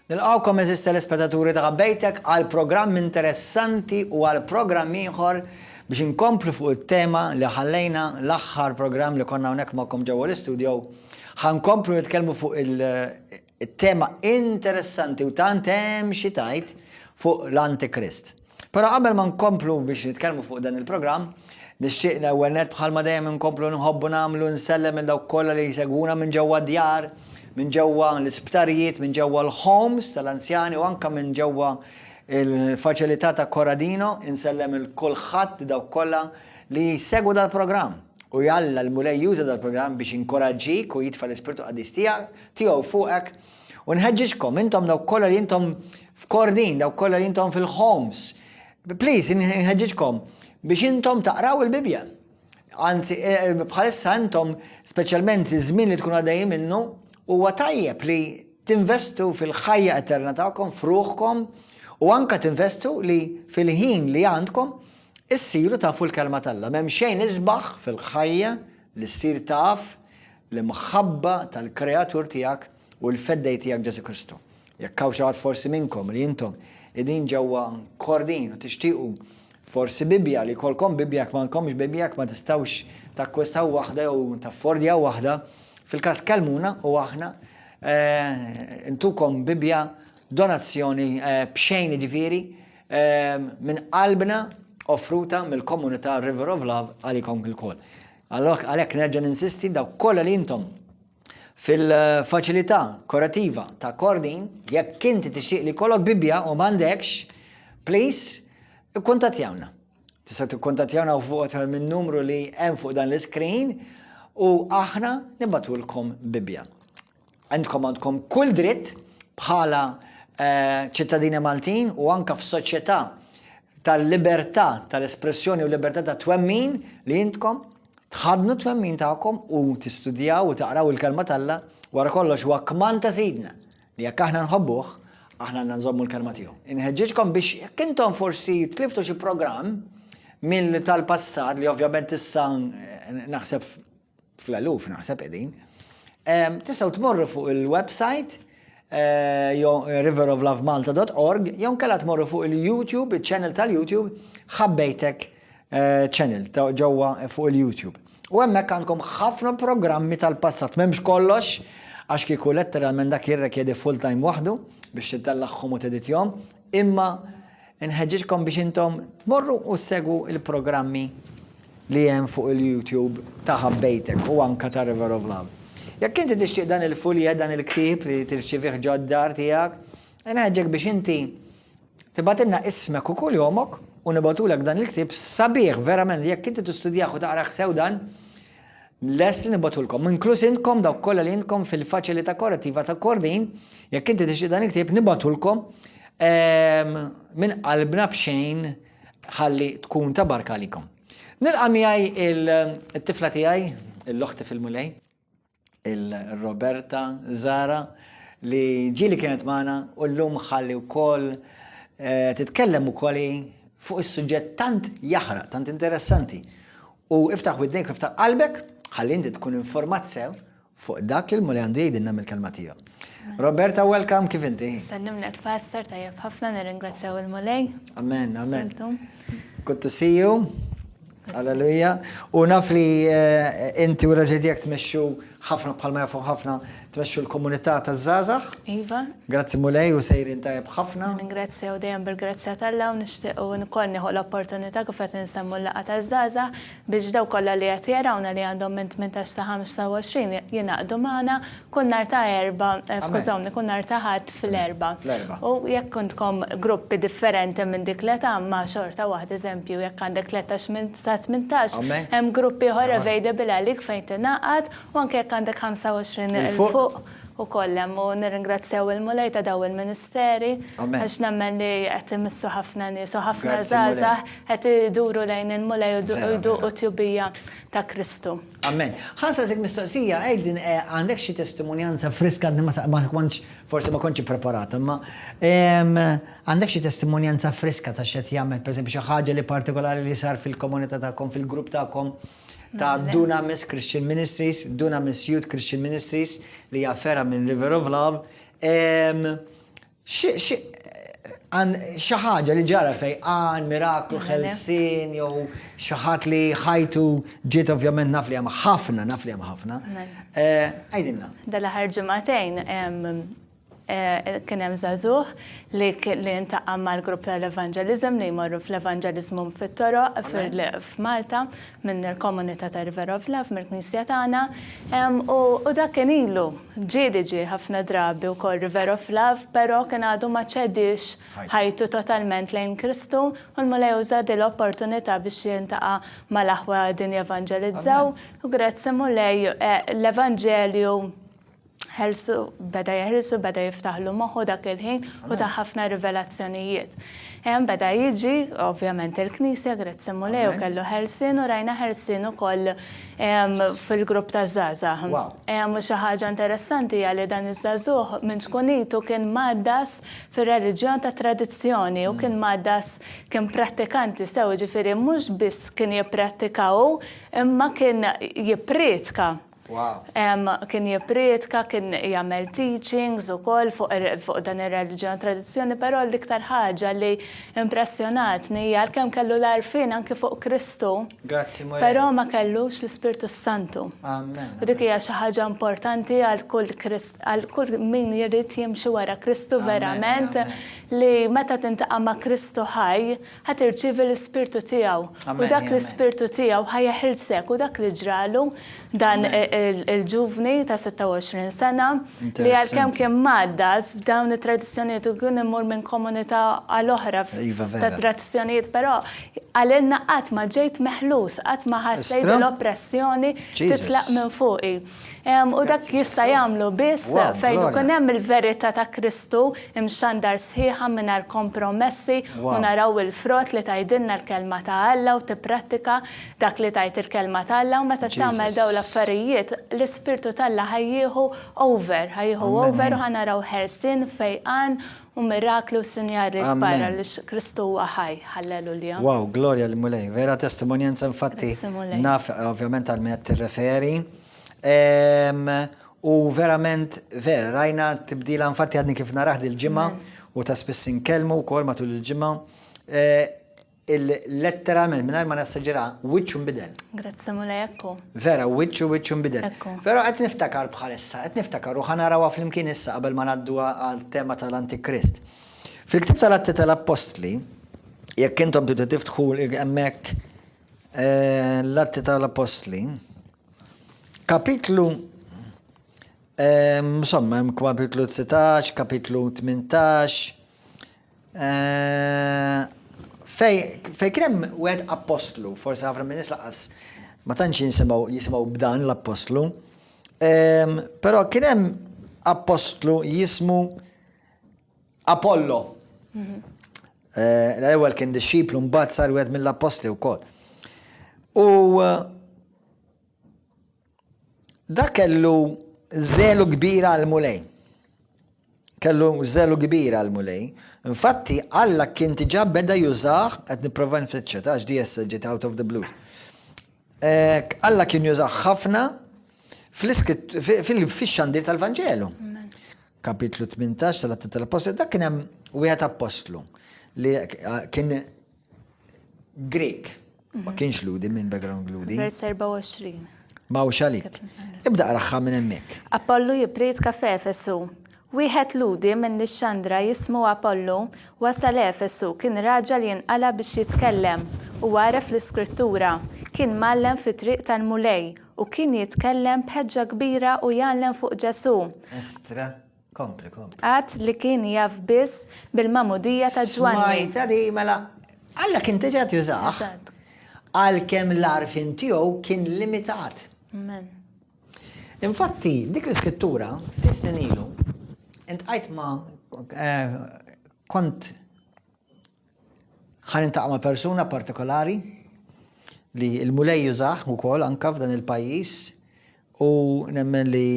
Nilqawkom eżis telespettaturi ta' bejtek għal programm interessanti u għal programm ieħor biex inkomplu fuq it-tema li ħallejna l-aħħar programm li konna hawnhekk magħkom ġewwa l-istudio. Ħankomplu nitkellmu fuq il-tema interessanti u tant hemm xi tajt fuq l-Antikrist. Però qabel ma nkomplu biex nitkellmu fuq dan il-programm, nixtieq l-ewwel nett bħalma dejjem inkomplu nħobbu nagħmlu nsellem il dawk kollha li jsegwuna minn ġewwa d-djar, minn ġewwa l-isptarijiet, minn ġewwa l-homes tal-anzjani u anke minn ġewwa il-faċilità ta' Corradino, insellem il-kulħadd dawk kollha li jsegwu dal-programm u jalla l-mulej juża dal-programm biex inkoraġġik u jitfa' l-Ispirtu Qadis tiegħu fuqek u nħeġġiġkom intom dawk kollha li intom f'Kordin, dawk kollha li intom fil-homes. Please, nħeġġiġkom biex intom taqraw il-Bibja. Anzi, bħalissa intom speċjalment iż-żmien li tkunu għaddejjin minnu huwa tajjeb li tinvestu fil-ħajja eterna tagħkom f'ruħkom u anke tinvestu li fil-ħin li għandkom issiru tafu l-kelma tal-Alla. M'hemm xejn isbaħ fil-ħajja li ssir taf l-imħabba tal-Kreatur tiegħek u l-feddej tiegħek Ġesu Kristu. Jekk hawn xi ħadd forsi minnkom li intom qegħdin ġewwa Kordin u tixtiequ forsi Bibja li jkollkom Bibja jekk m'għandkomx Bibja jekk ma tistgħux takkwistaw waħda jew taffordjaw waħda, fil-każ kellmuna u aħna intukom Bibja donazzjoni b'xejn jiġifieri minn qalbna offruta mill-komunità River of Love għalikom il-kol. Għalhekk nerġa' ninsisti dawk kollha li intom fil-faċilità kurativa ta' Kordin, jekk inti tixtieq li jkollok Bibja u m'għandekx, please ikkuntattjawna. Tista' tikkuntattjawna fuq minn numru li hemm fuq dan l-iskrin u aħna nibgħatulkom Bibja. Għandkom kull dritt bħala ċittadini Maltin u anke f'soċjetà tal-libertà tal-espressjoni u libertà ta' twemmin li intkom tħadnu twemmin tagħkom u tistudjaw u taqraw il-kelma tal-Alla wara kollox huwa kman ta' sidna li jekk aħna nħobbuh aħna nżommu l-kelma tiegħu. Inħeġġiġkom biex jekk intom forsi tliftu xi programm mill tal-passat li ovvjament issa naħseb fl-aluf naħseb qegħdin, tistgħu tmorru fuq il-website riveroflovemalta.org jew kellha tmorru fuq il-YouTube, il-channel tal-YouTube, ħabbejtek channel ġewwa fuq il-YouTube. U hemmhekk għandkom ħafna programmi tal-passat, m'hemmx kollox għax kieku letteralment dak jirrikjedi full time waħdu biex titellaħħom u teditjhom, imma nħeġġiġkom biex intom tmorru u segwu il-programmi li hemm fuq il-YouTube ta' ħabbejtek u anke ta' River of Love. Jekk inti tixtieq dan il-fuljet, dan il-ktieb li tirċivih ġo d-dar tiegħek, nħeġġek biex inti tibatilna ismek u kull jomok u nibatulek dan il-ktieb sabiħ verament jekk inti tistudjah u taqrah sew dan les li nibatulkom. Inkluż intkom dawk kollha li intkom fil-faċilità kurattiva ta' Kordin, jekk inti tixtieq dan il-ktieb nibatulkom minn qalbna b'xejn ħalli tkun ta' barka għalikom. Nilqa' miegħi il-tifla tiegħi, l-oħti fil-mulej, il-Roberta Zara, li ġieli kienet magħna u llum ħalli wkoll titkellem ukoll fuq is-suġġett tant jaħraq, tant interessanti. U iftaħ widnejk, iftaħ qalbek, ħalli inti tkun informat sew fuq dak li l-mulej għandu jgħidilna mill-kelma tiegħu. Roberta, welcome, kif inti? Sallimlek, Pastor, tajjeb ħafna nirringrazzjaw il-mulej. Amen, amen. Good to see you. Alleluja. U naf li inti u raġedijak tmexxu ħafna bħalma jafu ħafna tmexxu l-komunità taż-żgħażagħ. Iva. Grazzi mulej u sejrin tajjeb ħafna. Ningrazzjaw dejjem bil-grazzja tal-Alla u nixtiequ nkoll nieħu l-opportunità kif qed insemmu l-laqgħa taż-żgħażagħ biex dawk kollha li qed jarawna li għandhom minn 18 sa 25 jingħaqdu magħna kull nhar ta' skużawni, kull nhar ta' ħadd fil-erba'. U jekk kuntkom gruppi differenti minn dik l-età ma' xorta waħda eżempju jekk għandek 13 minn sa 18 hemm gruppi ieħor available għalik fejn tingħaqad u anke jekk għandek 25 il-fuq u kollem u nirringrazzjaw il-mulej ta' daw il-ministeri għax nemmen li qed imissu ħafna nies u ħafna żgħażagħ qed iduru lejn il-mulej u jduqu tjubija ta' Kristu. Amen. Ħansasek mistoqsija, għajdin għandek xi testimonjanza friska forsi ma kontx preparata, ma għandek xi testimonjanza friska ta' x'qed jagħmel pereżempju xi ħaġa li partikolari li sar fil-komunità tagħkom, fil-grupp tagħkom ta' Dunamis Christian Ministries, Dunamis Youth Christian Ministries li jaffera minn River of Love. xi ħaġa li ġara fejqan, miraklu, ħelsin, jew xi ħadd li ħajtu ġiet ovvjament naf li hemm ħafna. Għajdilna. Dal-aħħar ġimagħtejn kien hemm żagħżugħ li intaqqa' mal-grupp tal-evanġeliżm li jmorru fl-evanġeliżmu fit-toroq f'Malta minn il-komunità ta' River of Love mill-Knisja tagħna. U dak kien ilu ġie ħafna drabi wkoll River of Love, però kien għadu ma ċedix ħajtu totalment lejn Kristu u l-mulej uża l-opportunità biex jintaqa' mal-aħwa din jevanġelizzaw u grazzi mulej l-Evanġelju beda jiftaħlu moħħu dak il-ħin u ta' ħafna rivelazzjonijiet. Beda jiġi, ovvjament, il-Knisja, grazzi mulej u kellu ħelsin u rajna ħelsin ukoll fil-grupp ta' żgħażagħ. U xi ħaġa interessanti hija li dan iż-żagħżugħ minn tkunitu kien maddas fir-reliġjon ta' tradizzjoni u kien maddas kien prattikanti sew, ġifieri mhux biss kien jipprattikaw imma kien jippretka. Kien jippretka, kien jagħmel teachings ukoll fuq dan ir-reliġjon tradizzjoni, però l-iktar ħaġa li impressjonatni hija kemm kellu l-għarfien anke fuq Kristu. Però ma kellux l-Ispirtu Santu. U dik hija xi ħaġa importanti għal kull min jrid jimxi wara Kristu verament li meta tintaqa' ma' Kristu ħaj ħadd irċievi l-Ispirtu tiegħu. U dak l-Ispirtu tiegħu ħajjeħilsek u dak li ġralu dan il-ġuvni ta' 26 sena li għalkemm kien maddas f'dawn it-tradizzjonijiet u kien imur minn komunità għal-oħra ta' tradizzjonijiet, però għalilna qatt ma ġejt meħlus, qatt ma ħassejt l-oppressjoni titlaq minn fuqi. U dak jista' jagħmlu biss fejn ikun hemm il-verità ta' Kristu imxandar sħiħa mingħajr kompromessi u naraw il-frott li tgħidilna l-kelma ta' Alla u tipprattika dak li tgħid il-kelma ta' Alla u meta tagħmel dawn l-affarijiet l-Ispirtu tal-Alla ħajjieħu over u ħanaraw ħelsien fejqan u miraklu sinjari kbar li Kristu huwa ħaj. Halleluja. Wow, glorja li mulej. Vera testimonjenza infatti naf ovvjament għal min tirreferi. U verament vera rajna tibdila infatti għadni kif naraħ il-ġimgħa u ta' spiss inkellmu wkoll matul il-ġimgħa. Letteralment mingħajr ma nassaġġira wiċċu nbidel. Grazzi mulej ekku. Vera wiċċu nbidel. Però qed niftakar bħalissa, qed niftakar u ħanarawha flimkien issa qabel ma ngħaddu għal-tema tal-Antikrist. Fil-Ktieb tal-Atti tal-Apostli, jekk intom tidu tiftħu hemmhekk l-Atti tal-Apostli, kapitlu insomma hemm kapitlu 19, kapitlu 18, fej krem wieħed apostlu, forsi ħafna minn nies laqas ma tantx jisimgħu b'dan l-apostlu, però kien hemm apostlu jismu Apollo. L-ewwel kien disċiplu mbagħad sar wieħed mill-apostli wkoll. U dak kellu żelu kbira għal mulej. Infatti, Alla kien tiġà beda jużah, qed nipprova nfittxa għax di issa ġiet out of the blues. Alla kien jużah ħafna fix-xandir tal-Vanġelu. Kapitlu 18 tal-Atti tal-Apostli, dak kien hemm wieħed apostlu li kien Grek, ma kienx ludi minn background ludi. Vers 24. Mawx għalik. Ibda qraħħa minn hemmhekk. Apollu jippretka f'Efesu. Wieħed ludi minn Lixxandra jismu Apollu wasal Efesu kien raġel jinqala biex jitkellem u għaref l-Iskrittura. Kien mallem fit-triq tal-mulej u kien jitkellem b'ħeġġa kbira u jgħallem fuq Ġesu. Estra, kompli. Għad li kien jaf biss bil-mamudija ta' Ġwanni. Smajta di mela, Alla kien tiġat jużaħ għalkemm l-arfin tiegħu kien limitat. Amen. Infatti, dik l-iskrittura, ftit snin ilu, intqajt ma kont ħanintaqa' ma' persuna partikolari li l-mulej jużaħ ukoll anke f'dan il-pajjiż u nemmen li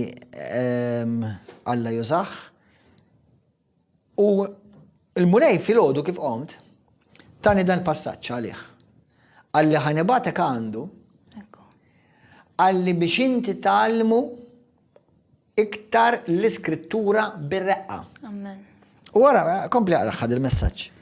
Alla jużaħ. U l-mulej filgħodu kif qomt tani dan il-passaġġ għalih. Għalli ħanibatek għandu għalli biex inti tgħallmu iktar l-iskrittura bir-reqqa. Amen. U wara, kompli għarraħad il-messaġġ.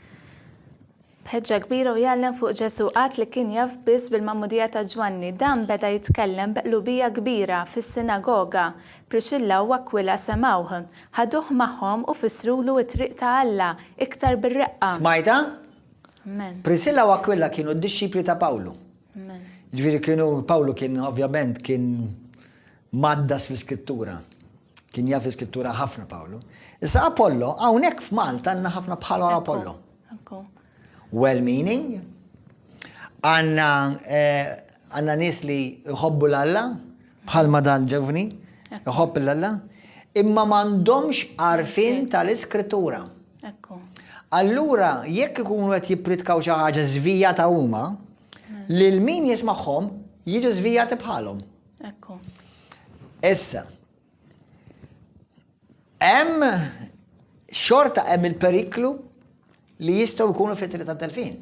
Bħeġġa kbira u jgħallem fuq Ġesu qatt li kien jaf biss bil-Mammudija ta' Ġwanni. Dan beda jitkellem b'qlubija kbira fis-sinagoga. Priscilla u Aquila semawh, ħaduh magħhom u fissrulu t-triq ta' Alla iktar bir-reqqa. Smajta? Amen. Priscilla u Aquila kienu d-disċipli ta' Pawlu. Amen. Ġviri Pawlu kien ovvjament kien maddas fil-skrittura. Kien jaf fil-skrittura ħafna Pawlu. Issa Apollo, hawnhekk f'Malta għandna ħafna bħal Apollo. Well-meaning, għanna nis li jħobbu l-Alla, bħal madan ġevni, jħobbu l-Alla, imma mandomx għarfin tal-iskrittura. Allura, jekk ikunu għet jipritkaw xi ħaġa żvijata huma, li l-min jismagħhom jiġu żvijati bħalhom. Issa, hemm xorta hemm il-periklu li jistgħu jkunu fit-triq tal-telfin.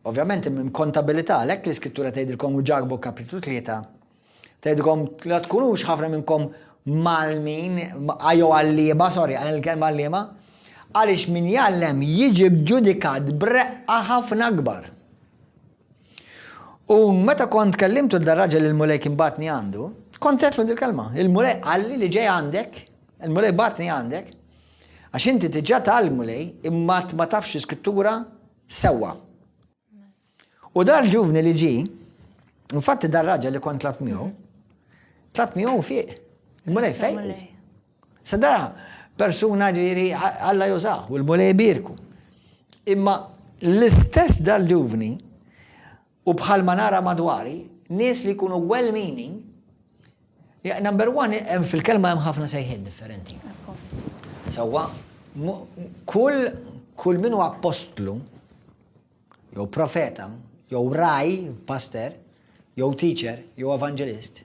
Ovvjament hemm kontabilità għalhekk l-iskrittura tgħidilkom u ġagbu kapitlu 3. Tgħidilkom la tkunux ħafna minnkom mal-min jew għalliema, sorry, għal-kelma għalliema, għaliex min jgħallem jiġi bġudikat b'reqqa ħafna akbar. U meta kont kellimtu l-darraġel il-mulej kien batni għandu, kont qed il-kelma. Il-mulej għalli li ġej għandek, il-mulej batni għandek, għax inti tiġġa tal-mulej imma ma tafx skrittura sewwa. U dar ġuvni li ġi, infatti dar raġel li kont tlab miegħu fiq. Il-mulej fejn. Sada persuna ġiri Alla jużaw, u l-mulej birku. Imma l-istess dar ġuvni u bħal ma nara madwari, nies li jkunu well-meaning, number one, fil-kelma hemm ħafna sejħiet differenti. Sawa, kull min huwa apostlu, jew profeta, jew raj, pastor, jew teacher, jew evangelist,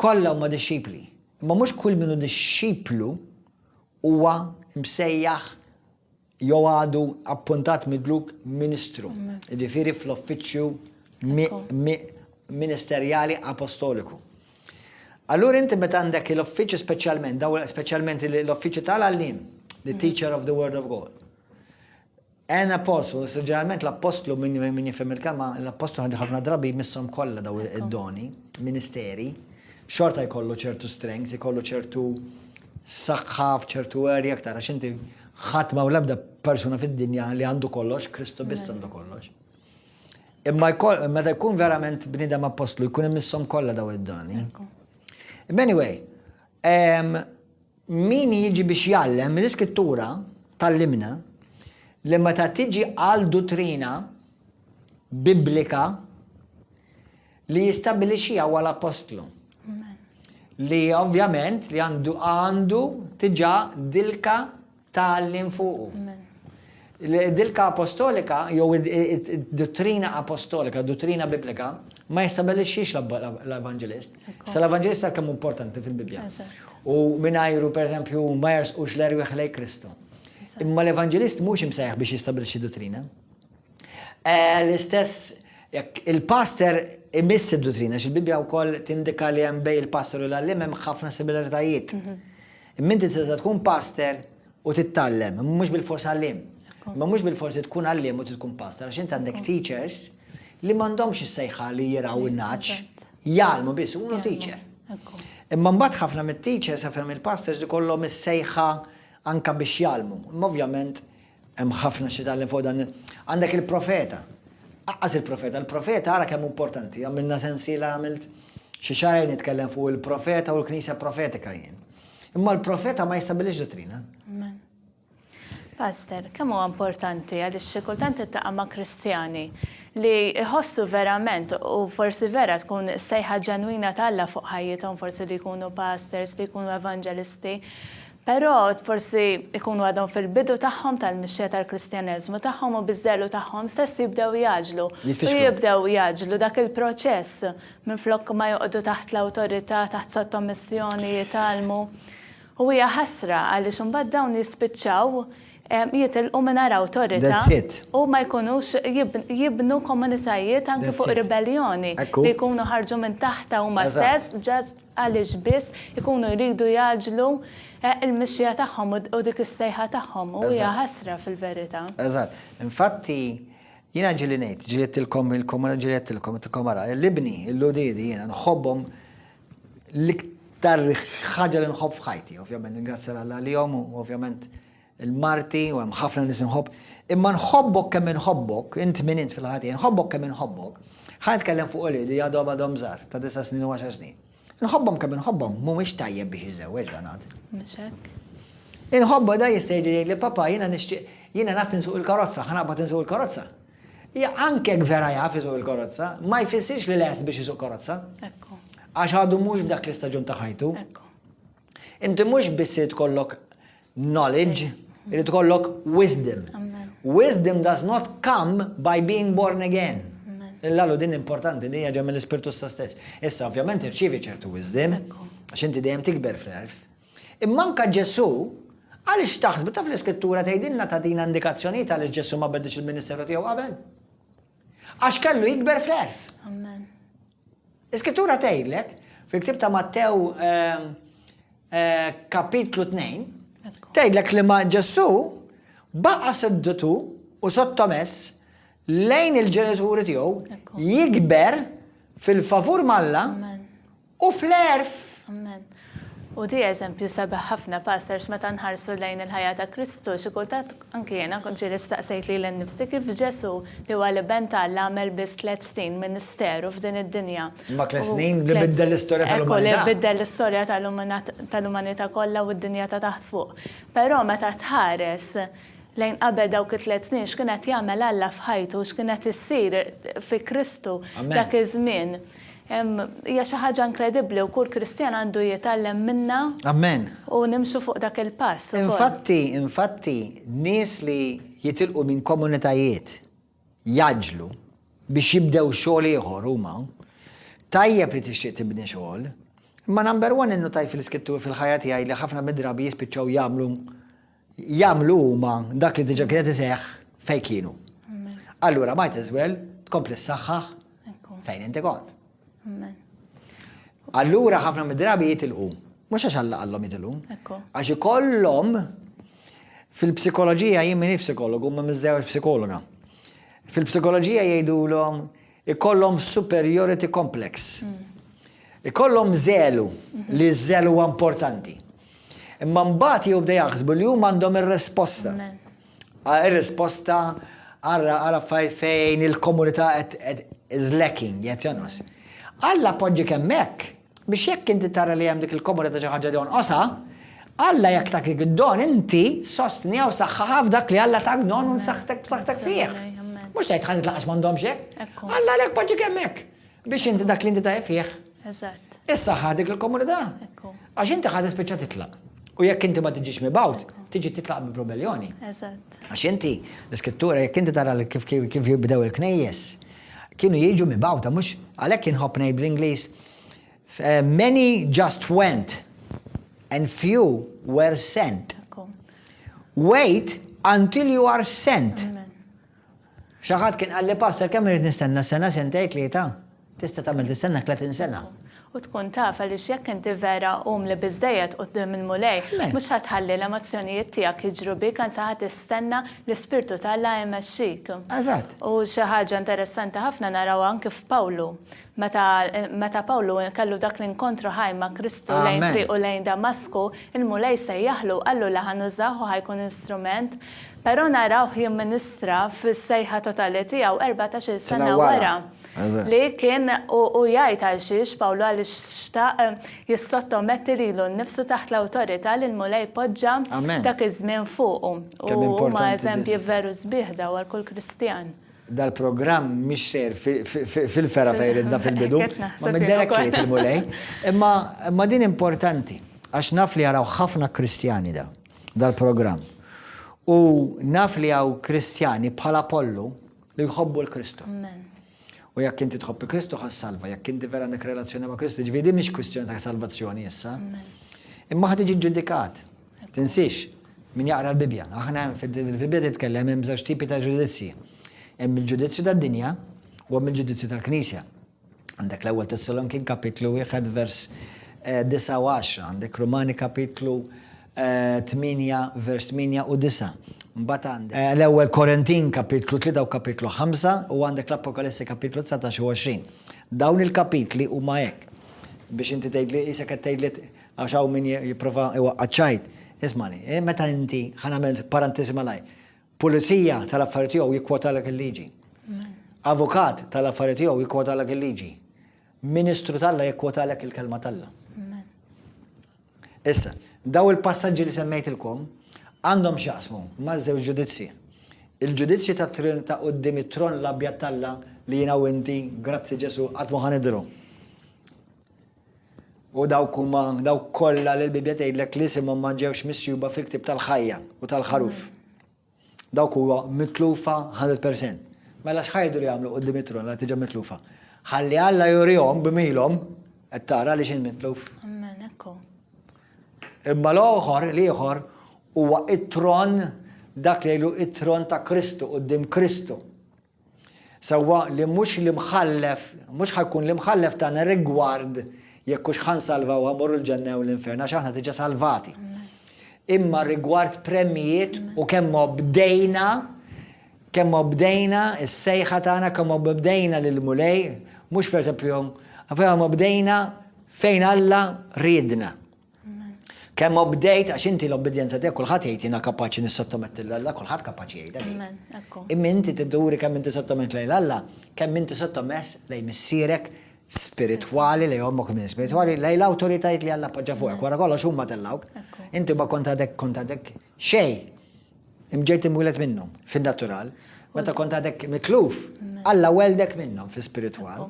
kollha huma disċipli. Ma mhux kull min hu disċiplu huwa msejjaħ jew għadu appuntat midluk ministru. Jiġifieri fl-uffiċċju ministerjali apostoliku. Allura inti meta għandek l-uffiċċju speċjalment l-uffiċċju tal-għallim, the teacher of the word of God. An apostle, ġeneralment l-apostlu min jifhem il-kelma, l-apostlu għandi ħafna drabi jmisshom kollha daw id-doni, ministeri, xorta jkollu ċertu strength, jkollu ċertu saħħa f'ċertu area aktar, għax inti ħadd ma l-ebda persuna fid-dinja li għandu kollox, Kristu biss għandu kollox. Imma meta jkun verament bniedem apostlu, jkun immisshom kollha daw id-doni. Anyway, min jiġi biex jallem l-iskrittura tal-limna li meta tiġi għal dottrina biblika li jistabilixija għal apostlu. Li ovvjament li għandu tiġa dilka tal-lim fuqu. Dilka apostolika, jew dottrina apostolika, dottrina biblika, ma jistabilixix l-evangelist. Sa l-evangelist kemm importanti fil-Bibja. U minajru, per esempio, ma jersqux l-erwieħ lej Kristu. Imma l-evangelist mhux imsejħ biex jistabilixxi dottrina. L-istess, il-pastor imiss id-dottrina, il-Bibja wkoll tindika li hemm bej il-pastor u l-għallim hemm ħafna similaritajiet. Imma inti tista' tkun pastor u tittallem, mhux bil-forsi għallim. Ma mhux bil-forsi tkun għallim u tkun pastor, għax inti għandek teachers li m'għandhomx is-sejħa li jiraw in-naċ, jgħalmu biss, unu teacher. Imma mbagħad ħafna mit-teachers ħafna mill-pastors ikollhom is-sejħa anke biex jgħalmu. Imma ovvjament hemm ħafna xi tagħlem fuq dan. Għandek il-profeta. Aqqas il-profeta ara kemm importanti. Għamilna sensiela għamilt xi xahar nitkellem fuq il-profeta u l-Knisja profetika jien. Imma l-profeta ma jistabilix dottrina. Pastor, kemm huwa importanti għaliex xi kultant ittaqa' ma' Kristjani li jħossu verament u forsi vera tkun sejħa ġenwina tal-Alla fuq ħajjithom, forsi li jkunu pastors, li jkunu evangelisti, però forsi jkunu għadhom fil-bidu tagħhom tal-mixja tal-Kristjaneżmu tagħhom u biżżelu tagħhom stess jibdew jaġlu. U jibdew jaġlu dak il-proċess minflok ma joqogħdu taħt l-awtorità, taħt sottomissjoni jitalmu. U hija ħasra għaliex imbagħad dawn jispiċċaw jitilqu mingħajr awtorità That's it. u ma jkunux jibnu komunitajiet anke That's fuq it. rebellioni Ekku. li jkunu ħarġu minn taħta huma Eżatt. stess ġast għaliex biss ikunu jridu jaġlu il-mixja tagħhom u dik is-sejħa tagħhom u hija Eżatt. ħasra fil-verità. Eżatt. Infatti, jina ġilinejt, ġiliettilkom il-komuna ġiliettilkom il-komara, l-libni, il-ludidi, jina nħobbom l-iktar ħaġa li nħobb f'ħajti, ovvjament, ningrazzja l-għal-jom, u ovvjament il-marti, u hemm ħafna nis nħobb, imma nħobbok kemm nħobbok, int min int fil-ħati, nħobbok kemm nħobbok, ħajt kellem fuq li għadhom għadhom żgħar ta' 9 snin u 10 snin. Nħobbhom kemm nħobbhom, mhumiex tajjeb biex jiżewweġ dan għad. Mhux hekk? Inħobba da jistejġi li papa jiena naf insuq il-karozza, ħanaqbad insuq il-karozza. Ja anke vera jaf isuq il-karozza, ma jfissirx li lest biex isuq karozza. Ekku. Għax għadu mhux f'dak l-istaġun ta' ħajtu. Ekku. Inti mhux biss tkollok knowledge, irid tkollok wisdom. Amen. Wisdom does not come by being born again. Amen. L-għallu din importanti, din ġem l-Ispirtu stess. Issa, ovvjament, irċivi ċertu wisdom, Ekku. għax inti dejjem tikber fl-erf. Immanka Ġesu, għaliex taħsbu taf l-iskrittura tgħidilna tagħtina indikazzjonijiet għaliex Ġesu ma beddix il-ministeru tiegħu qabel. Għax kellu jikber fl-erf. Amen. Iskrittura tgħidlek fil-ktieb ta' Mattew kapitlu 2, Ekku. tgħidlek li ma' Ġesu baqa' seddutu u sottomess lejn il-ġenituri tiegħu Ekku. jikber fil-favur Malla Amen. u fl-erf. Amen. U di eżempju sabaħ ħafna pastors meta nħarsu lejn il-ħajja ta' Kristu, xi kultant anke jiena kont ġieli staqsejt li l-nifsi kif Ġesu li huwa li ben Alla għamel biss 3 snin ministeru f'din id-dinja. Ma 3 U snin li tliet- biddel l-istorja Ekku, tal-umanità. li biddel l-istorja tal-umanità kollha u d-dinja ta' taħt fuq. Però meta tħares lejn qabel dawk it-3 snin x'kienet jagħmel Alla f'ħajtu, x'kienet issir fi Kristu Amen. dak iż-żmien. Hija xi ħaġa inkredibbli u kull Kristjan għandu jitgħallem minna Amen. u nimxu fuq dak il-pass. ukoll. Infatti, nies li jitilqu minn komunitajiet jaġlu biex jibdew xogħol ieħor huma, tajjeb li tixtieq tibni xogħol, imma number one innu tajf fil-iskrittur fil-ħajja tiegħi li ħafna midrabi jispiċċaw jagħmlu huma dak li diġà kienet iseħħ fejn kienu. Allura might as well tkompli s-saħħaħ Ekku. fejn inti kont. Amen. Allura ħafna midrabi jitilqu. Mhux għax Alla qallhom jitilqu. Ekku. Għax ikollhom fil-psikoloġija jien minni psikologu, ma miżewġ psikologa. Fil-psikoloġija jgħidulhom ikollhom superiority complex. Ikollhom żelu li żelu huwa importanti. Imma mbagħad jibda jaħsbu li huma għandhom ir-risposta. Amen. Ir-risposta għara fejn il-komunità is lacking, jgħet janos. Alla poġġi kemmek, biex jekk inti tara li hemm dik il-komunità xi ħaġa don osa, Alla jekk tak id-don inti sostni għaw saħħaħa f'dak li Alla tak don u saħħtek fih. Amen. Mhux tgħid ħadd laqax m'għandhomx hekk. Ekku. Alla lek poġġi kemmek biex inti dak li inti tajjeb fih. Eżatt. Issa dik il-komunità. Ekku. Għax inti ħadd spiċċa titlaq. U jekk inti ma tiġix mibawt, tiġi titlaq bi-probelljoni. Eżatt. Għax inti, l-iskrittura, jekk inti tara kif jibdew il-knejjes, kienu jieġu mibawta, mux għalek kienħob ngħid bl-Ingliż. Many just went and few were sent. Ekku. Wait until you are sent. Amen. Xaħat kien għalli pastor, kemm irid nistenna sena, sentej, tlieta? Tista' tagħmel tistenna 30 sena. U tkun taf għaliex jekk inti vera li biżdejjed qudiem il-mulej, Le. mhux ħatħalli l-emozzjonijiet tiegħek jiġru bik anzi ħadd tistenna l-ispirtu tal-Alla jmexxik. Eżatt. U xi ħaġa interessanti ħafna naraw anke f'Pawlu. Meta Pawlu kellu dak l-inkontru ħaj ma' Kristu lejn Amen. triq u lejn Damasku, il-mulej sejjaħlu qallu li ħanużaw u ħajkun instrument, però naraw jimministra fis-sejħa totali tiegħu 14 sena wara. Eżatt. Li kien u jgħid għal xiex Pawlu għaliex xtaq jissottometti lilu nnifsu taħt l-awtorità li l-mulej poġġa Amen. dak iż-żmien fuqu. Kemm U huma importanti eżempji this is. veru sbieħ daw għal kull Kristjan. Dal-programm mhix ser fil-fera fejridna fil-bidu, Qed naħseb ma mid-derek jien li ukoll. fil-mulej. Imma din importanti, għax naf li jaraw ħafna Kristjani dal-programm. U naf li għaw Kristjani bħala Apollo li jħobbu l-Kristu. Amen. U jekk inti tħobbi Kristu ħas-salva, jekk inti vera għandek relazzjoni ma' Kristu, ġvidi mhix kwistjoni ta' salvazzjoni issa. Imma ħad tiġi ġudikat. Tinsix, min jaqra l-Bibja. Aħna fil-Bibja titkellem hemm żewġ tipi ta' ġudizzji. Hemm il-ġudizzju tad-dinja u hemm il-ġudizzju tal-Knisja. Għandek l-ewwel Tessalonikin kapitlu 1 vers 9, għandek Romani kapitlu 8 vers 8 u 9. Mbagħad għandek l-ewwel Korintin kapitlu 3 u kapitlu 5 u għandek l-Apokalissi kapitlu 19 u 20. Dawn il-kapitli huma hekk. Biex inti tgħidli isek qed tgħidli għax hawn min jipprova iwaqqaċċajt. Ismani, meta inti ħanamel parantesi malaj. Pulizija tal-affarijiet tiegħu jikkwotalek il-liġi. Avukat tal-affarijiet tiegħu jikkwotalek il-liġi. Ministru tal-Alla jikkwotalek il-kelma tal-Alla. Issa, daw il-passaġġi li semmejtilkom għandhom x'jaqsmu ma' żewġ ġudizzji. Il-ġudizzji ta' quddiem it-tron l-abjad tal-Alla li jiena u inti, grazzi Ġesu, qatt ma ħanidru. U dawk kollha li l-Bibja tgħidlek li isimhom ma ġewx misjuba fil-ktib tal-ħajja u tal-ħaruf. Dawk huwa mitlufa 100%. Mela x'ħajdu li jagħmlu quddiem it-tron li tiġa mitlufa. Ħalli Alla jurihom b'milhom qed tara li x'in mitluf. Amen, ekku. Imma l-ieħor huwa it-tron dak li jgħidu it-tron ta' Kristu quddiem Kristu. Sewwa li mhux li mħallef, mhux ħajkun li mħallef tagħna rigward jekk hux ħansalvaw morru l-ġenna u l-infern għax aħna diġà salvati. Imma rigward premijiet u kemm bdejna is-sejħa tagħna kemm bdejna lil mulej, mhux pereżempju kemm bdejna fejn Alla riedna. Kemm bdejt għax inti l-obbedjenza tiegħek kulħadd jgħid jiena kapaċi nissottometti l-Alla, kulħadd kapaċi jgħidha. Imma inti tidduri kemm inti sottomett lejn Alla, kemm inti sottomess lejn missierek spiritwali li jommok minn spiritwali lej l-autoritajiet li Alla poġġa fuqek. Wara kollox huma tellawk. Inti ma kontadek xej. Imġejt imwilet minnhom fin-natural. Meta kontadek mitluf, Alla weldek minnhom fi spiritwal.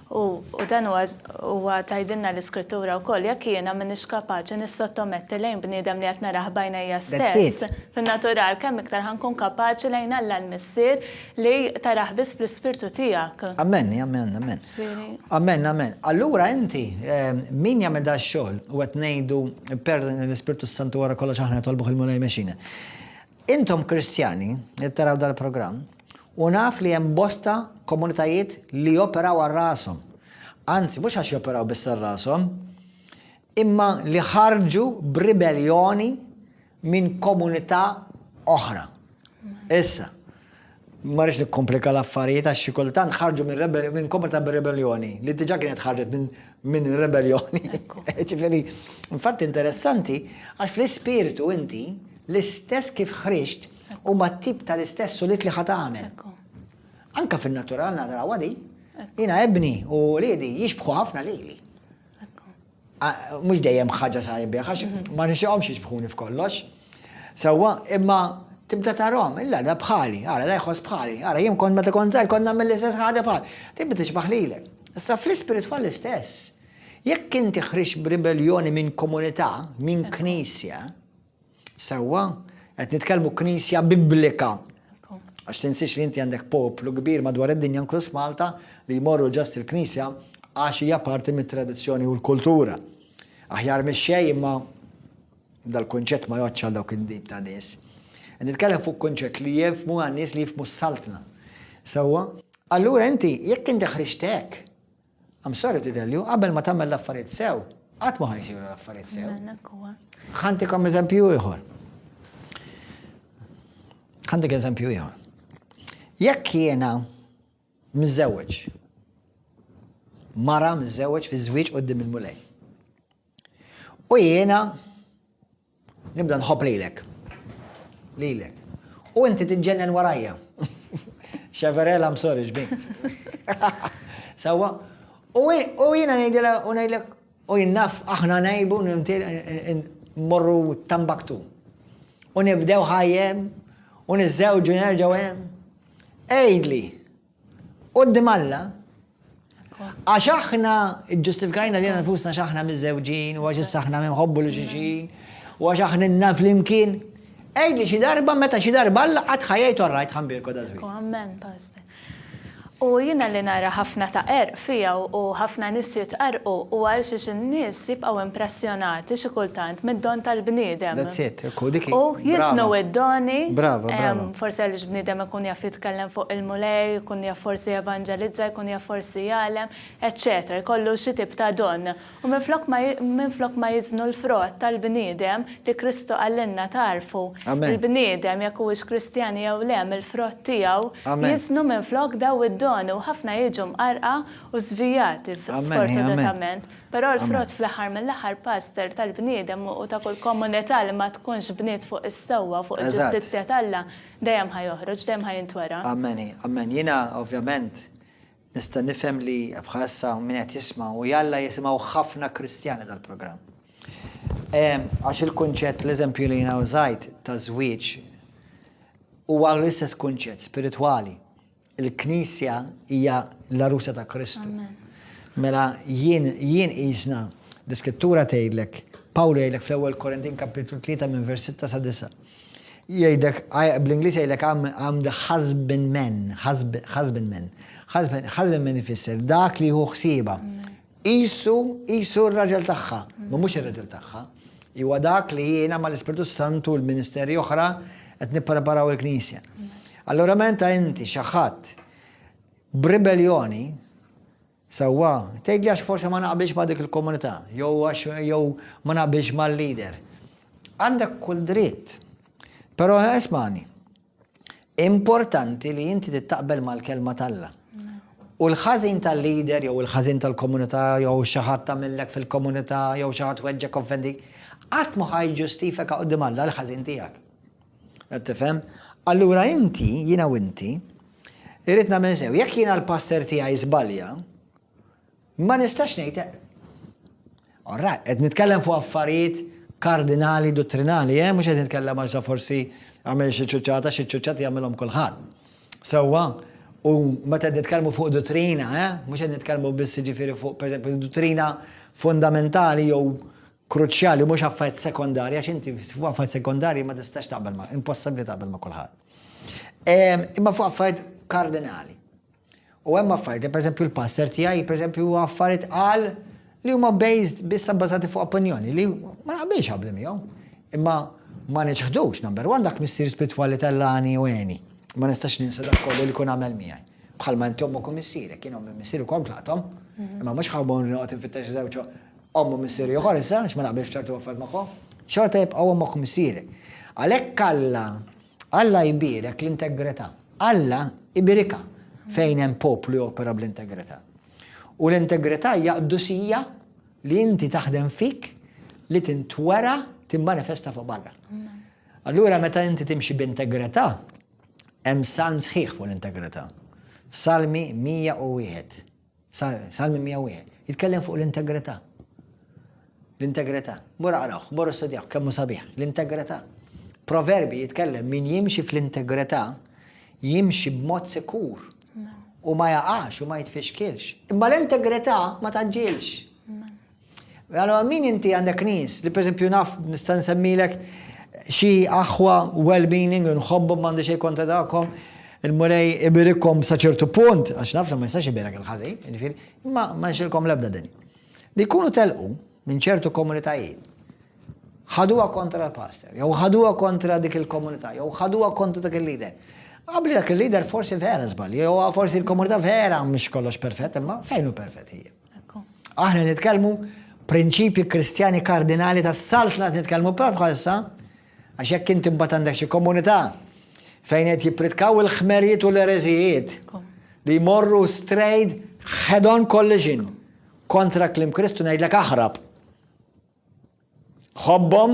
U dan huwa tajdinna l-iskrittura wkoll jekk jiena m'iniex kapaċi nissottometti lejn bniedem li qed narah bajnejja stess. Fin-natural kemm iktar ħankun kapaċi lejn Alla l-missier li tarah biss fl-ispirtu tiegħek. Amen. Amen. Allura inti min jagħmel da x-xogħol u qed ngħidu per l-Ispirtu Santu wara kollox aħna tolbuh il-mulej mexxina. Intom Kristjani qed taraw dal-programm u naf li hemm bosta komunitajiet li joperaw għal-rasom. Anzi, mhux għax joperaw biss għal-rasom, imma li ħarġu b'ribellioni minn komunità oħra. Issa, marriċ nikkomplika l-affarijiet għax xi kultant ħarġu minn komunità b'ribellioni li diġà kienet ħarġet minn rebellioni. Ġifieri, infatti interessanti għax fl-ispiritu inti l-istess kif ħriġt huma t-tip tal-istess sulit li ħadd tagħmel. Anka fin-natural naraw għadi, jiena ebni u liedi jixbħu ħafna lili. Mhux dejjem ħaġa sajbi, għax ma nixtieqhomx jixbħuni f'kollox. Sewwa, imma tibda tarahom, illa da bħali, ara da jħoss bħali, ara jien kont meta kont żgħir kont nagħmel l-istess ħaġa bħal. Tibda tixbaħ lilek. Issa fl-ispiritwal l-istess. Jekk inti ħriġ b'ribellioni minn komunità, minn knisja, sewwa, qed nitkellmu knisja biblika. Għax tinsiex li inti għandek poplu kbir madwar id-dinja inkluż Malta li jmorru ġast il-Knisja għax hija parti mit-tradizzjoni u l-kultura. Aħjar mix-xejn imma dal-kunċett ma joċċa dawk id-dib ta' nies. Nitkellem fuq kunċett li jifhmu għan-nies li jifhmu s-saltna. Sewwa, allura inti jekk inti ħriġtek, I'm sorry to tell you, qabel ma tagħmel l-affarijiet sew, qatt ma ħajsiru l-affarijiet sew. Ħantikom eżempju ieħor. Ħantik eżempju ieħor. Jekk jiena miżewweġ, mara miżewweġ fi żwieġ quddiem il-mulej. U jiena nibda nħobb lilek. U inti tiġġennen warajja. Xaverella msorri ġbin. Sewwa, u jiena ngħidilek u jinnaf aħna ngħibu morru Tambaktu. U nibdew ħajjem u niżżewġu nerġgħu hemm. Ejdli, qudiem Alla, għax aħna ġustifikajna li nfusna x'aħna miż-żewġin u għax issa aħna minħobbu lil xulxin u għax aħna inna flimkien. Ejdli xi darba meta xi darba Alla qatt ħajjejtu rajt ħambirku da żwieġ. Amen, pastor. U jina li nara ħafna ta' fija u ħafna nis jitqarqu u għal xiex n-nis jibqaw impressjonati xi kultant mid-don tal-bniedem. That's it. Diki. U jisnu id-doni. Brava. Forsi għalix bniedem ikun jaf jitkellem fuq il-mulej, ikun jaf forsi evangelizza, ikun jaf forsi jgħalem, eccetera. Jkollu xi tip ta' don. U minflok ma jiznu l-frott tal-bniedem li Kristu għallinna tarfu. Il-bniedem jekk huwiex Kristjani jew le il-frott tiegħu jiznu minflok daw id-don. U ħafna jiġu mqarqa u żvijati sfortunatament. Però l-frott fl-aħħar mill-aħħar pastor tal-bniedem u ta' kull komunità li ma tkunx bniet fuq is-sewwa fuq il-ġustizzja talla dejjem ħajoħroġ, dejjem ħajintwera. Ammeni. Jiena ovvjament nista' nifhem li bħalissa min qed jisma' u jalla jisimgħu ħafna Kristjani dal-programm. Għax il-kunċett l-eżempju li jiena użajt ta' żwieġ huwa l-istess kunċett spiritwali. Il-Knisja hija l-arusa ta' Kristu. Mela jien qisna l-Iskrittura tgħidlek, Pawlu jgħidlek fl-ewwel Korintin kapitlu 3 minn vers 6 sa 9. Jgħidlek bl-Ingliż jgħidlek I'm the husbandman. Husbandman ifisser dak li hu ħsieba. Qisu r-raġel tagħha, ma mhux ir-raġel tagħha. Huwa dak li jiena mal-Ispiritu Santu l-Ministeri oħra qed nippreparaw il-Knisja. Allora menta inti xaħat b'ribellioni sewwa tgħidli għax forsi ma naqbilx ma' dik il-komunità, jew ma naqbilx mal-leader. Għandek kull dritt. Però ismani, importanti li inti tittaqbel mal-kelma talla. U l-ħażin tal-leader jew il-ħażin tal-komunità jew xi ħadd tagħmellek fil-komunità jew xi ħadd weġġek offendik, qatt ma ħajġustifika quddiem Alla l-ħażin tiegħek. Qed tifhem? Allura inti, jiena u inti, irrid nagħmel sew, jekk jiena l-pastor tiegħi żbalja, ma nistax ngħid. Alright, qed nitkellem fuq affarijiet kardinali, dottrinali, mhux qed nitkellem għax forsi għamel xi ċuċċati jagħmilhom kulħadd. Sewwa, u meta nitkellmu fuq dottrina, mhux qed nitkellmu biss jiġifieri fuq pereżempju dottrina fundamentali jew kruċjali mhux affarijiet sekondarji għax inti fuq affarijiet sekondarji ma tistax taqbel ma' impossibbli taqbel ma' kulħadd. Imma fuq affarijiet kardinali. U hemm affarijiet li pereżempju l-pastor tiegħi pereżempju huwa affarijiet qal li huma based biss bbażati fuq opinjoni li ma naqbilx qabel miegħu. Imma ma niċħdux number one dak missier spirituali tal-lani u għeni. Ma nistax ninsa dak kollu li kun għamel miegħi. Bħalma inti ommu kummissierek, kien ommu missieru komplatom, imma mhux ħawbon li noqgħod infittex żewġ ommu missieru ieħor issa għax ma naqbilx ċertu affarijiet magħhom. Xorta jibqa' ommu kummissierek. Għalhekk Alla jbierek l-integrità. Alla ibirika fejn hemm poplu jopera bl-integrità. U l-integrità hija qdusija li inti taħdem fik li tintwera timmanifesta fuq barra. Allura meta inti timxi b'integrità, hemm salm sħiħ fuq l-integrità. Salmi 101. Salmi 101. Jitkellem fuq l-integrità. L-integrità. Mura qrawh, mura studjaw, kemm sabiħ. L-integrità. Proverbi jitkellem min jimxi fl-integrità jimxi b'mod sikur u ma jaqax u ma jitfixkilx. Imma l-integrità ma taġġilx. Allora min inti għandek nies li pereżempju naf nista' nsemmilek xi aħwa well-being nħobbhom m'għandi xejn kontra tagħkom il-mulej ibirikom sa ċertu punt għax naf ma jistax ibirek il-ħażin, jiġifieri, imma ma nxilkom l-ebda din. Li jkunu telqu minn ċertu komunitajiet ħaduha kontra l-pastor, jew ħaduha kontra dik il-komunità, jew ħaduha kontra dik il-leader. Qabli dak il-leader forsi vera żbalji, jew forsi l-komunità vera mhix kollox perfett, imma fejn hu perfett hija. Aħna nitkellmu prinċipji kristjani kardinali tas-saltna nitkellmu bħalissa għax jekk inti mbagħad għandek xi komunità fejn qed jippritkaw il-ħmerijiet u l-ereżijiet li jmorru straight head-on collision kontra klim Kristu ngħidlek aħrab. Ħobbhom,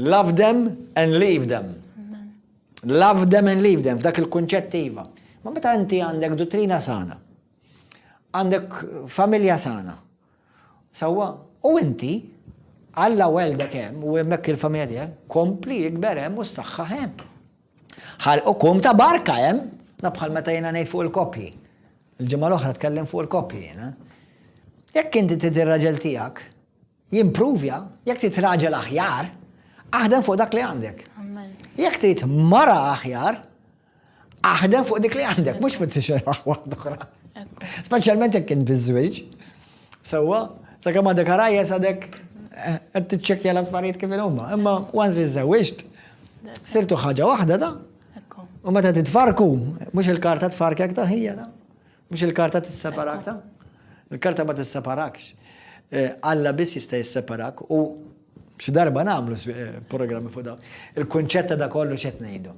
love them and leave them. Love them and leave them, f'dak il-kunċett iva. Ma meta inti għandek dottrina sana, għandek familja sana, sewwa, u inti Alla welda kemm u hemmhekk il-familja tiegħek kompli jikber hemm u s-saħħa hemm. Ħalqukom ta' barka hemm, bħal meta jiena ngħid fuq il-koppji. Il-ġimgħa l-oħra tkellem fuq il-koppji jiena. Jekk inti trid ir-raġel tiegħek jimprovja, jekk trid raġel aħjar, aħdem fuq dak li għandek. Jekk trid mara aħjar, aħdem fuq dik li għandek, mhux fuq tixerraħ waħda oħra. Ekku. Speċjalment jekk kien biż-żwieġ. Sewwa, sakemm għadek arajja sadek qed tiċċekkja l-affarijiet kif huma. Imma once li żewwiġt, sirtu ħaġa waħda da. Ekku. U meta titfarku, mhux il-karta tfarkek ta' hija da. Mhux il-karta tisseparak ta'. Il-karta ma tisseparakx. Alla biss jista' jisseparak u xi darba nagħmlu programmi fuq dawn. Il-kunċett da kollu x'qed ngħidu.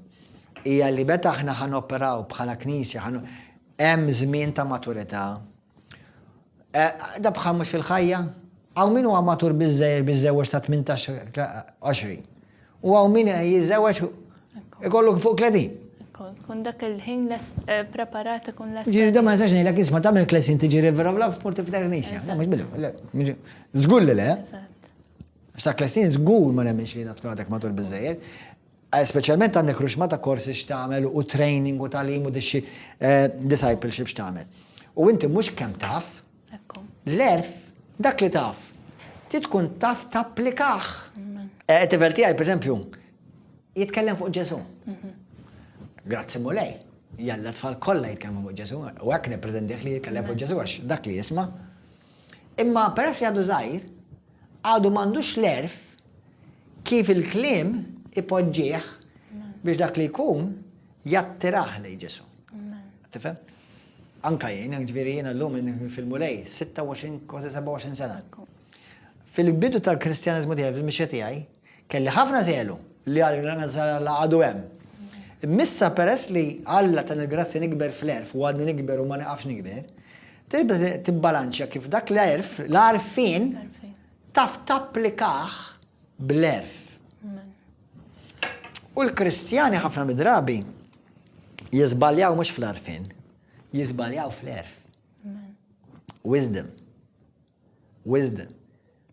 Hija li meta aħna ħanoperaw bħala knisja hemm żmien ta' maturità. Da bħal mhux fil-ħajja. Hawn min huwa matur biżżewweġ ta' 18-20. U hawn min jiżżewweġ ikollu fuq 30. Kun dak il-ħin preparat kun lest. Ġiri da ma jistax ngħidlek isma' tagħmel klesin tiġi rivera vla tmur tiftar knisja. Mhux bidu. Żgur li le. Sa klesin żgur ma nemminx li tkun għadek matur biżżejjed. Speċjalment għandek ruxma ta' korsi x'tagħmel u training u tagħlim u discipleship x'tagħmel. U inti mhux kemm taf. L-erf dak li taf. Ti tkun taf tapplikah. Tifel tiegħi pereżempju jitkellem fuq Ġesu. Grazzi mulej. Jalla tfal kollha jitkellmu fuq Ġesu. U hekk nippretendiħ li jitkellem fuq Ġesu għax dak li jisma'. Imma peress li għadu żgħir, għadu m'għandux l-erf kif il-kliem ipoġġih biex dak li jkun jattiraħ lejn Ġesu. Tifhem? Anka jien, ġifieri jiena llum fil-mulej 26 kważi 27 sena. Fil-bidu tal-Kristjaniżmu tiegħi fil-mixja tiegħi kelli ħafna żelu li għadu hemm. Missa peress li Alla tan il-grazzi nikber fl-erf u għadni nikber u ma niqafx nikber, tibda tibbalanċja kif dak l-erf, l-arfin taf tapplikaħ bl-erf. U l-Kristjani ħafna midrabi jizbaljaw mhux fl-arfin, jizbaljaw fl-erf. Wisdom. Wisdom.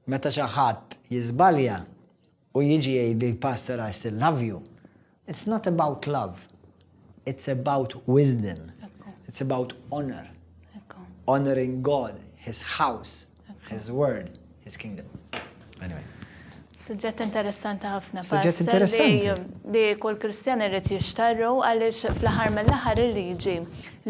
Meta xi ħadd jizbalja u jiġi jgħid pastor I still love you. It's not about love. It's about wisdom. It's about honor. Honoring God, His house, His word, His kingdom. Anyway. Suġġett interessanti ħafna. Suġġett interessanti. Li kull Kristjan irid jixtarru għaliex fl-aħħar mill-aħħar il-liġi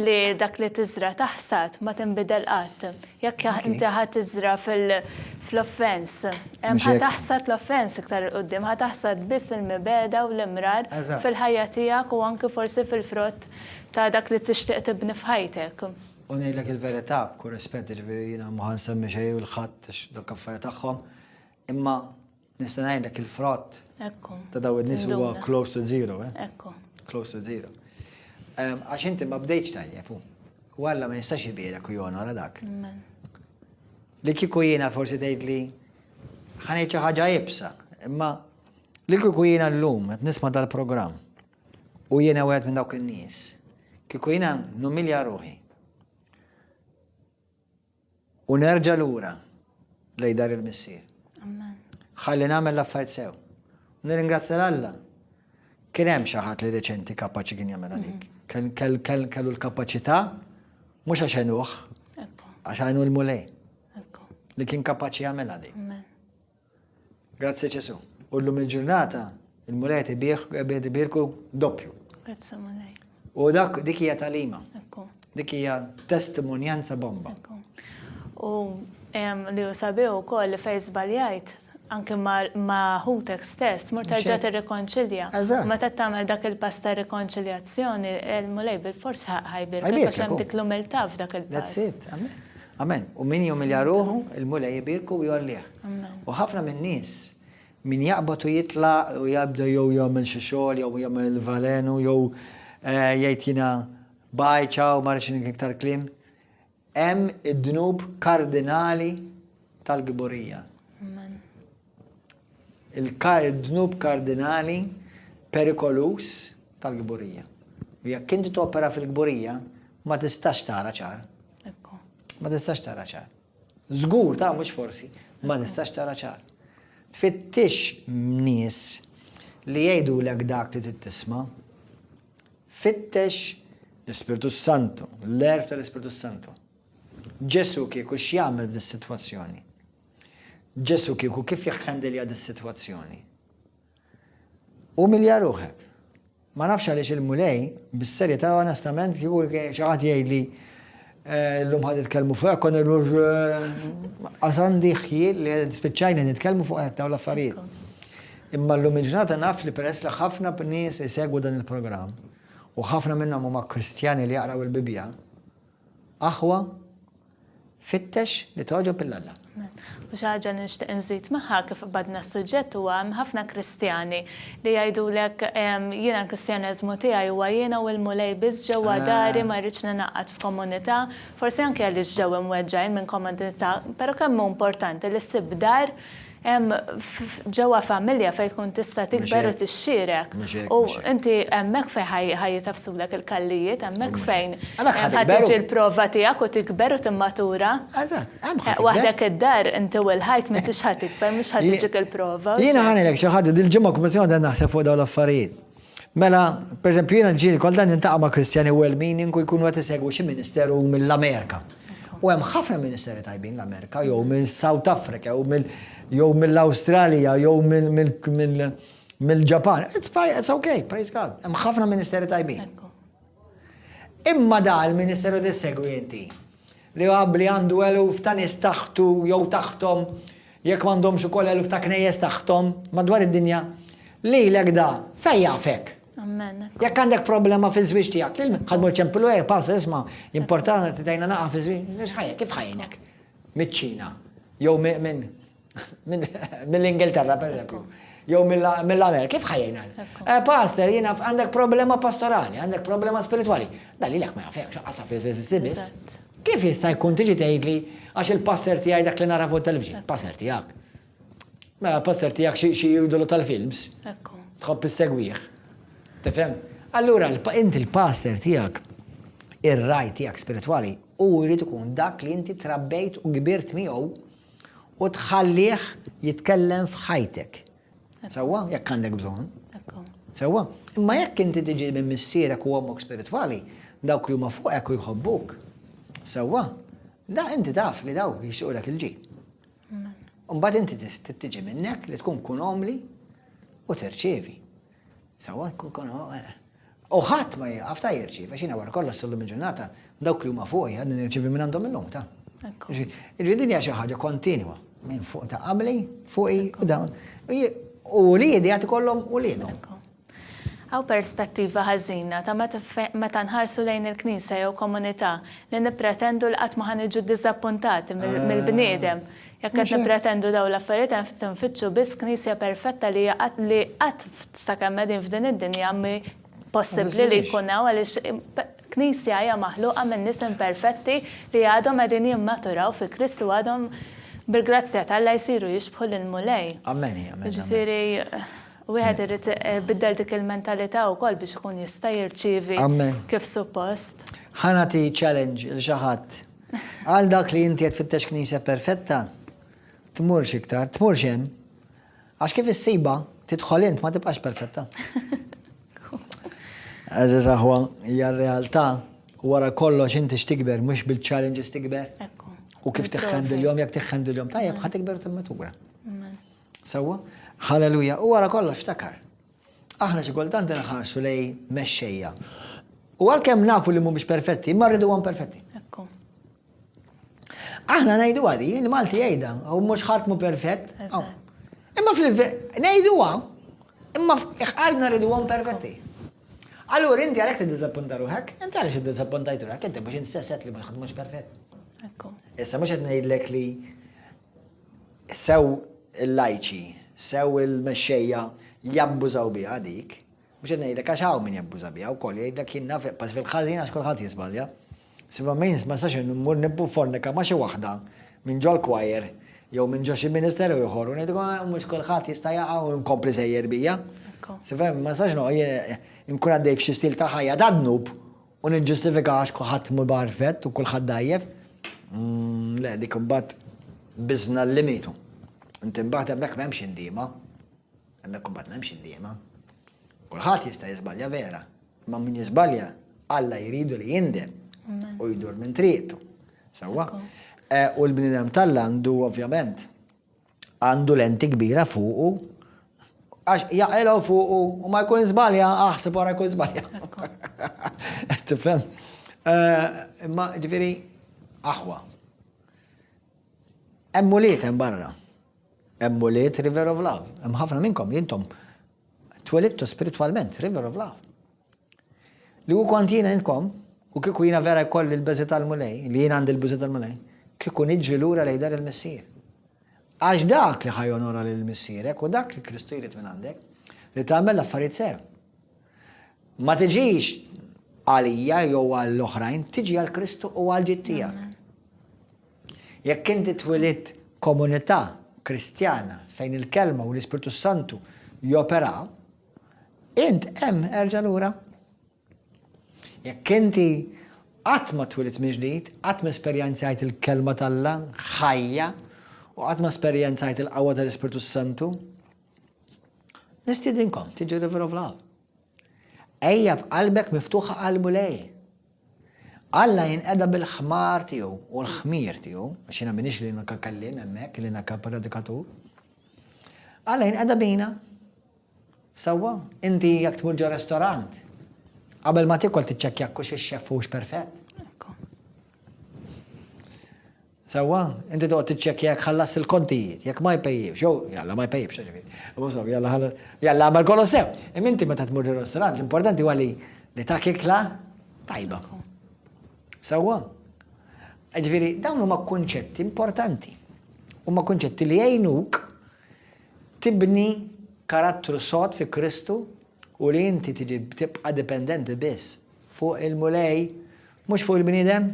li dak li tiżra taħsad ma tinbidel qatt. Jekk inti ħadd tiżra fl-offens, ħataħsad l-offens iktar qudiem, ħataħsad biss il-mibeda u l-imrar fil-ħajja tiegħek u anke forsi fil-frott ta' dak li tixtieq tibni f'ħajtek. U ngħidlek il-verità b'kull rispett, ġifieri jiena ma ħansemmi xejn u l-ħadd dak affarijiet tagħhom, imma nista' ngħidlek il-frott ta' daw in-nies huwa close to zero, close to zero. Għax inti ma bdejtx tajjeb u Alla ma jistax jibierek u jona wara dak. Li kieku jiena forsi tgħidli ħanejt xi ħaġa jibsa, imma li kieku jiena llum qed nisma' dal-programm u jiena wieħed minn dawk in-nies, kieku jiena numilja ruħi u nerġa' lura lejn dar il-missier. Ħalli nagħmel l-affarijiet sew. Nirringrazzja Alla. Kien hemm xi ħadd li reċenti kapaċi kien jagħmel dik. Kellu l-kapaċità mhux għax għenuh, għax għenu l-mulej. Li kien kapaċi jagħmel dik. Grazzi Ġesu. U llum il-ġurnata il-mulej tibierku doppju. Grazzi mulej. U dik hija talima. Dik hija testimonjanza bomba. U li u sabiħu wkoll li fejn żbaljajt anke ma' ħutek stess, tmur terġa' tirrikonċilja. Meta tagħmel dak il-pass ta' rikonċiljazzjoni, il-mulej bil-fors ħajbirek għax hemm dik l-umiltà f'dak il-pass. That's it, amen. U min jumilja ruħu, il-mulej jibirku u jgħallih. U ħafna minn nies min jaqbad u jitlaq u jabda jew jagħmel xi xogħol jew jagħmel valenu jew jgħid jiena baj ċaw ma rridx iktar kliem. Hemm id-dnub kardinali tal-gburija. Il-dnub kardinali perikolus tal-gburija. U jekk inti topera fil-gburija, ma tistax tara ċar. Ma tistax tara ċar. Żgur ta' mhux forsi, ma tistax tara ċar. Tfittix nies li jgħidulek dak li tittisma', fittex l-Ispiritu Santu, l-erf tal-Ispiritu Santu. Ġesu kieku x'jagħmel dis-sitwazzjoni. Ġesu kieku kif jaħħandilja dis-sitwazzjoni. Umilja ruħek. ma nafx għaliex il-mulej, bis-serjetà onestament kieku xi ħadd jgħidli l-lum ħad nitkellmu fuq kon għasandi ħjiel li spiċċajna nitkellmu fuq hekk dawn l-affarijiet. Imma llum il-ġurnata naf li peress li ħafna nies isegwu dan il-programm u ħafna minnhom huma Kristjani li jaqraw il-Bibja, aħwa fittex li toġob il-Alla. U xaġa nixtieq nżid magħha kif badna s-suġġett huwa ħafna Kristjani li jgħidulek jiena l-Kristjaneżmu tiegħi huwa jiena u l-mulej biss ġewwa dari ma rridx ningħaqad f'komunità, forsi anke għaliex ġew imweġġajn minn komunità, però kemm hu importanti li ssib dar ġewwa familja fejn tkun tista' tikber u tixxierek. U inti hemmhekk fejn ħajjitafsulek il-kallijiet, hemmhekk fejn ħadd tiġi l-prova tiegħek u tikber u timmatura. Waħdek id-dar inti u l-ħajt m'intix ħadd tikber mhux ħadd tiġik il-prova. Jiena ħanilek xi ħadd dil-ġimgħa kummissjoni dan naħseb fuq dawn l-affarijiet. Mela, pereżempju jiena ġieli kol dan nintaqa' ma' Kristjani well-meaning u jkunu qed isegwu xi ministeru mill-Amerika. U hemm ħafna ministeri tajbin l-Amerika, jew mill-South Africa, jew mill-Awstralja, jew mill-Ġapan. It's okay, praise God. Hemm ħafna ministeri tajbin. Imma da l-ministeru dissegwi inti li għabli għandu eluf ta' nies taħtu jew taħtom, jekk m'għandhomx ukoll eluf ta' knejjes taħtom madwar id-dinja, lilek da fejn jafek. Jekk għandek problema fi żwieġ tiegħek, ħadmu ċemplu pass isma' importanti tgħinna naqa' fi żwieġ, kif ħajnek? Miċ-Ċina, jew mill-Ingilterra pereżempju, jew mill-Amerika, kif ħajjina? Pastor, jiena għandek problema pastorali, għandek problema spiritwali. Da lilek ma jafek, x'qasa fi eżisti biss. Kif jista' jkun tiġi tgħidli għax il-pastor tiegħi dak li nara fuq it-television, pastor tiegħek. Mela pastor tiegħek xi jidulu tal-films. Tħobb issegwih. Tifhem? Allura inti l-pastor tiegħek ir-raj tiegħek spiritwali u jrid ikun dak li inti trabbejt u kbirt miegħu u tħallih jitkellem f'ħajtek. Sewwa jekk għandek bżonn. Sewwa. Imma jekk inti tiġi minn missierek u ommok spiritwali, dawk li huma fuqek u jħobbuk. Sewwa. Da inti taf li daw jixuqlek il-ġid. Mbagħad inti tiġi minnek li tkun kun omli u terċievi. Sawa kun u ħadd ma jaqaf ta' jirċiev, għax jiena wara kollha s-sullum il-ġurnata dawk li huma fuqi għadni nirċievi minn għandhom illum ta'. Iġri din hija xi ħaġa kontinwa minn fuq ta' qabli, fuqi u dawn. U liedi għad ikollhom u liedhom. Għaw perspettiva ħażina ta' meta nħarsu lejn il-Knisja jew komunità li nippretendu li qatt ma ħaniġu ddiżappuntati mill-bniedem. Jekk qed nippretendu dawn l-affarijiet tinfittxu biss knisja perfetta li qatt sakemm qegħdin f'din id-dinja mi possibbli li jkun hawn għaliex knisja hija maħluqa minn nies imperfetti li għadhom qegħdin jimmaturaw fi Kristu għadhom bil-grazzja tal-Alla jsiru jixbħu lil-mulej. Ammeni. Ġifieri wieħed irid biddel dik il-mentalità wkoll biex ikun jista' jirċievi kif suppost. Ħanati challenge il xi ħadd. Għal dak li inti qed fittex knisja perfetta, tmurx iktar, tmurx hemm. Għax kif issiba tidħol int ma tibqax perfetta. Eżiż aħwa hija r-realtà wara kollox inti x'tikber mhux bil-challenges tikber. U kif tiħħendilhom jekk tiħħendilhom tajjeb ħa tikber timmatura. Sewwa? Halleluja. U wara kollox ftakar. Aħna xi kultant inħarsu lej mexxejja. U għalkemm nafu li mhumiex perfetti, imma rriduhom perfetti. Aħna ngħidu għadi, il-Malti jgħidha, u mhux ħadd mu perfett. Imma ngħiduha, imma qalbna rriduhom perfetti. Allura inti għalhekk tiddiżappunta ruħek, inti għaliex iddiżappuntajt ruħek, inti biex insesset li mhux perfett. Issa mhux qed ngħidlek li sew il-lajċi, sew il-mexxejja jabbużaw biha dik, mhux qed ngħidlek għax hawn min jabbuża biha wkoll jgħidlek jien naf pass fil-ħażin għax kulħadd jiżbalja. Siva ma sax mmur nibbu fornika ma xi waħda minn ġol kwajer jew minn ġo xi ministeru ieħor u ngħidu mhux kulħadd jista' jaqa' u nkompli sejjer bija. Siva ma sax inkun għaddej f'xi stil ta' ħajja ta' dnub u niġġustifika għax kulħadd mu barfett u kulħadd dajjef. Le dik imbagħad biżna l-limitu. Inti mbagħad hemmhekk m'hemmx indiema. Hemmhekk imbagħad m'hemmx indiema. Kulħadd jista' jiżbalja vera, imma min jiżbalja Alla jridu li jindem. U jdur minn triqtu. Sewwa? U l-bniedem tal-għandu ovvjament għandu lenti kbira fuqu Għax jaqelaw fuq u ma jkun zbalja, aħseb wara jkun zbalja. Tifhem? Imma ġifieri aħwa. Hemm muliet hemm barra. Hemm muliet River of Love. Hemm ħafna minnkom li intom twelidtu spiritualment, River of Love. Li hu kont jiena intkom, u kieku jiena vera jkolli l-beżi tal-mulej, li jiena għandi l-beżi tal-mulej, kieku niġġi lura lejn dar il-missier. Għax dak li ħajonora lill-missierek u dak li Kristu jrid minn għandek li tagħmel l-affarijiet sew. Ma tiġix għalija jew għall-oħrajn, tiġi għal Kristu u għal ġid tiegħek. Jekk inti twelid komunità Kristjana fejn il-kelma u l-Ispiritu Santu joperaw, int hemm erġa' lura. Jekk inti qatt ma twelid mill-ġdid, qatt ma esperjenzajt il-kelma tal-Alla ħajja u qatt ma esperjenzajt il-qawwa tal-Ispiritu Santu, nistiedinkom tiġi River of Love. Ejja b'qalbek miftuħa qalbu lej. Alla jinqeda bil-ħmar tiegħu u l-ħmir tiegħu, għax jiena m'iniex li nkallim hemmhekk li naka predikatur. Alla jinqeda bina. Sewwa, inti jekk tmur ġo restorant, qabel ma tikol tiċċekkja hux ix-xeff hux perfett. Sewwa, inti toqgħod tiċċekkja jekk ħallas il-kontijiet, jekk ma jpejjibx, jew jalla ma jpejjibx ġifieri. Jalla għamel kollu sew. Imma inti meta tmur ir-ristorant, l-importanti huwa li tak ikla tajba. Sewwa. Ġifieri dawn huma kunċetti importanti. Huma kunċetti li jgħinuk tibni karattru sod fi Kristu u li inti tiġi tibqa' dipendenti biss fuq il-mulej, mhux fuq il-bniedem.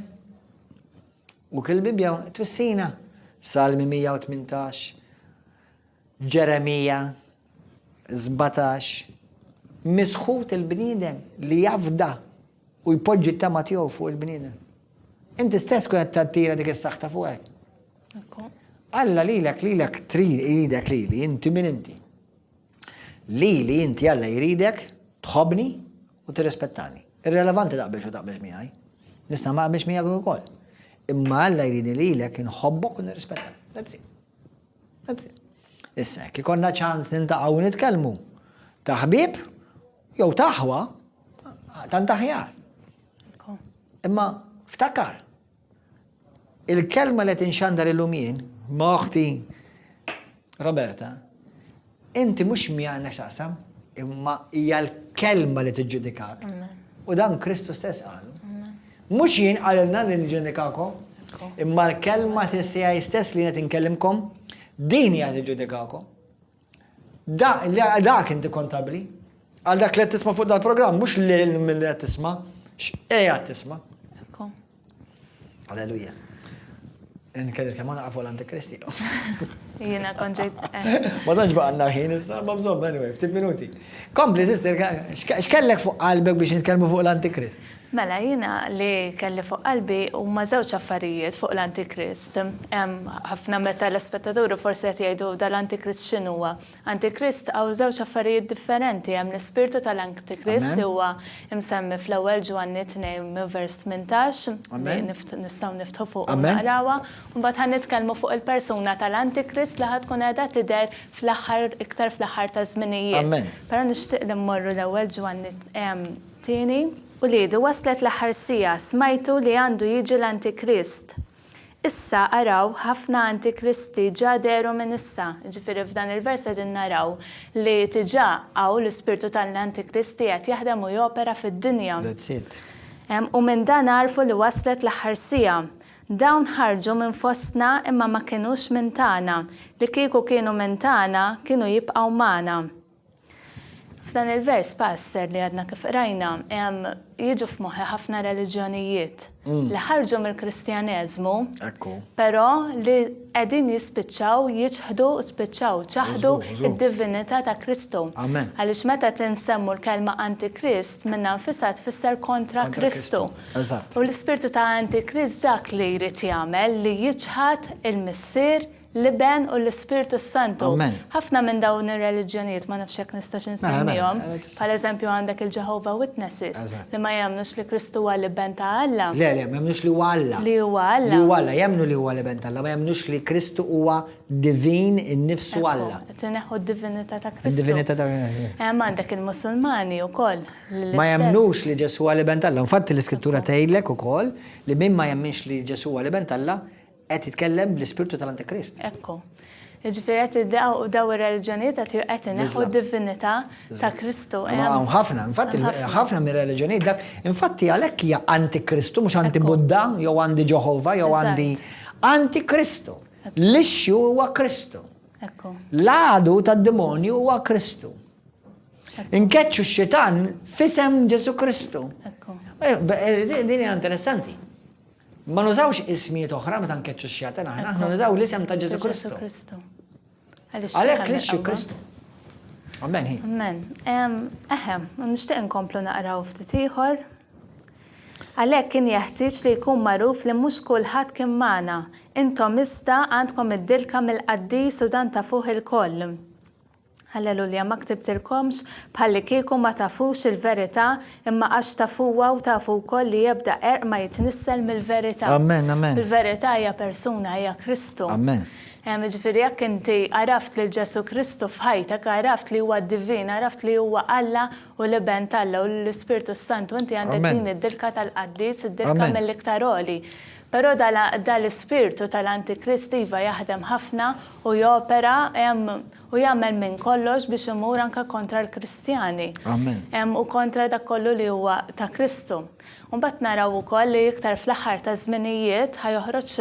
U kull Bibja twissina Salmi 118, Ġeremija 17, misħut il-bniedem li jafda u jpoġġi t-tama tiegħu fuq il-bniedem. Inti stess kun qed tattira dik is-saħħta fuqek. Alla lilek tridek li inti min inti. Li inti Alla jridek tħobbni u tirrispettani. Irrelevanti taqbilx u taqbilx miegħi. Nista' ma qbilx miegħek ukoll. Imma Alla jridi lilek inħobbok u nirrispettak. That's it. Issa, jekk ikollna ċans nintaqgħu nitkellmu ta' ħbieb jew taħwa tant aħjar. Imma ftakar, il-kelma li tinxandar illum jien ma' oħti Roberta, inti mhux miegħna x'aqsam, imma hija l-kelma li tiġġudikak. U dan Kristu stess qalu. Mhux jien qalilna li niġġudikakom, imma l-kelma tiegħi stess li qed inkellimkom, din hija tiġġudikakom. Dak inti kontabli. Għal dak li qed tisma' fuq dal-programm, mhux lil milli qed tisma', x'qiegħed tisma'. Alleluja. Nkedet kemm naqaf fuq l-Antikristi. Jiena konġejt. Ma tantx baqgħna ħin issa, ma bżomm anyway, ftit minuti. Kompli sister, x'kellek fuq qalbek biex nitkellmu fuq l-Antikrist? Mela, jiena li kelli fuq qalbi huma żewġ affarijiet fuq l-Antikrist. Hemm ħafna meta l-ispettaturi forsi qed jgħidu dal-Antikrist x'inhuwa. Antikrist hawn żewġ affarijiet differenti, hemm l-ispirtu tal-Antikrist li huwa imsemmi fl-ewwel Ġwanni 2 vers 18 li nistgħu niftħu fuq naqrawha, u mbagħad ħanitkellmu fuq il-persuna tal-Antikrist li ħad tkun qiegħda tidher fl-aħħar iktar fl-aħħar ta' żminijiet. Però nixtieq li mmorru l-ewwel Ġwanni 2 u li waslet l-aħħar sija smajtu li għandu jiġi l-Antikrist. Issa araw ħafna Antikristi ġa deru minn issa. Ġifieri f'dan il-vers qegħdin naraw li tiġà hawn l-ispirtu tal-Antikristi qed jaħdem u jopera fid-dinja. That's it. U minn dan għarfu li waslet l-aħħar sija. Dawn ħarġu minn fostna imma ma kinux minn tagħna. Li kieku kienu minn tagħna kienu jibqgħu magħna. F'dan il-vers pastor li għadna kif rajna, jiġu f'moħħi ħafna reliġjonijiet li ħarġu mill-Kristjaneżmu, però li qegħdin jispiċċaw jiġħdu u spiċċaw ċaħdu id-divinità ta' Kristu. Għaliex meta tinsemmu l-kelma Antikrist minna nfisha tfisser kontra Kristu. U l-ispirtu ta' Antikrist dak li jrid jagħmel li jiġħad il-missier l-Iben u l-Ispirtu Santu. Amen. Ħafna minn dawn ir-reliġjonijiet ma nafx hekk nistax insemmihom. Mela, Bħal eżempju għandek il-Jehovah Witnesses Eżatt. li ma jemnux li Kristu huwa l-Iben ta' Alla. Le, jemnux li huwa Alla. Li huwa Alla. Li huwa Alla, jemnu li huwa l-ibn Alla, ma jemnux li Kristu huwa divin in-nifsu Alla. Tineħu d-divinità ta' Kristu. Id-divinità ta' Għandek il-Musulmani wkoll. ma jemnux li Ġesu huwa l-ibn Alla. Infatti l-iskrittura tgħidlek ukoll li min ma jemminx li Ġesu huwa l-ibn Alla qed jitkellem bl-ispirtu tal-Antikrist. Ekku. Ġifieri daw ir-reliġjonijiet qed ineħħu d-divinità ta' Kristu. Ħafna, infatti ħafna mir reliġjonijiet dak, infatti għalhekk hija antikristu, mhux anti-Budda, jew anti Ġehovah, jew anti antikristu. L-ixxu huwa Kristu. Ekku. L-għadu tad-demonju huwa Kristu. Inkeċċu x-xitan fisem Ġesu Kristu. Ekku. Din hija interessanti. Ma nużawx ismijiet oħra meta nkeċċu x-xitan aħna, nużaw l-isem ta' Ġesu Kristu. Għalhekk l-ixxu Kristu. Amen hi. Amen. Nixtieq inkomplu naqraw ftit ieħor. Għalhekk kien jeħtieġ li jkun magħruf li mhux kulħadd kien magħna. Intom iżda għandkom id-dilka mill-qaddis u dan tafuh il-koll. Halleluja, ma ktibtilkomx bħalli kieku ma tafux il-verità imma għax tafuwa u tafu wkoll li jibda ma jitnissel mill-verità. Amen, amen. Il-verità hija persuna, hija Kristu. Amen. Ġifieri jekk inti għaraft lil Ġesu Kristu f'ħajtek, għaraft li huwa divin, għaraft li huwa Alla u l-Iben Alla u l-Ispirtu Santu, inti għandek din id-dilka tal-qaddis, id-dilka mill-iktar oli. Però dal-ispirtu tal-Antikrist iva jaħdem ħafna u jopera u jagħmel minn kollox biex imur anke kontra l-Kristjani. Amen. U kontra dak kollu li huwa ta' Kristu. Mbagħad naraw ukoll li iktar fl-aħħar ta' żminijiet ħajoħroġ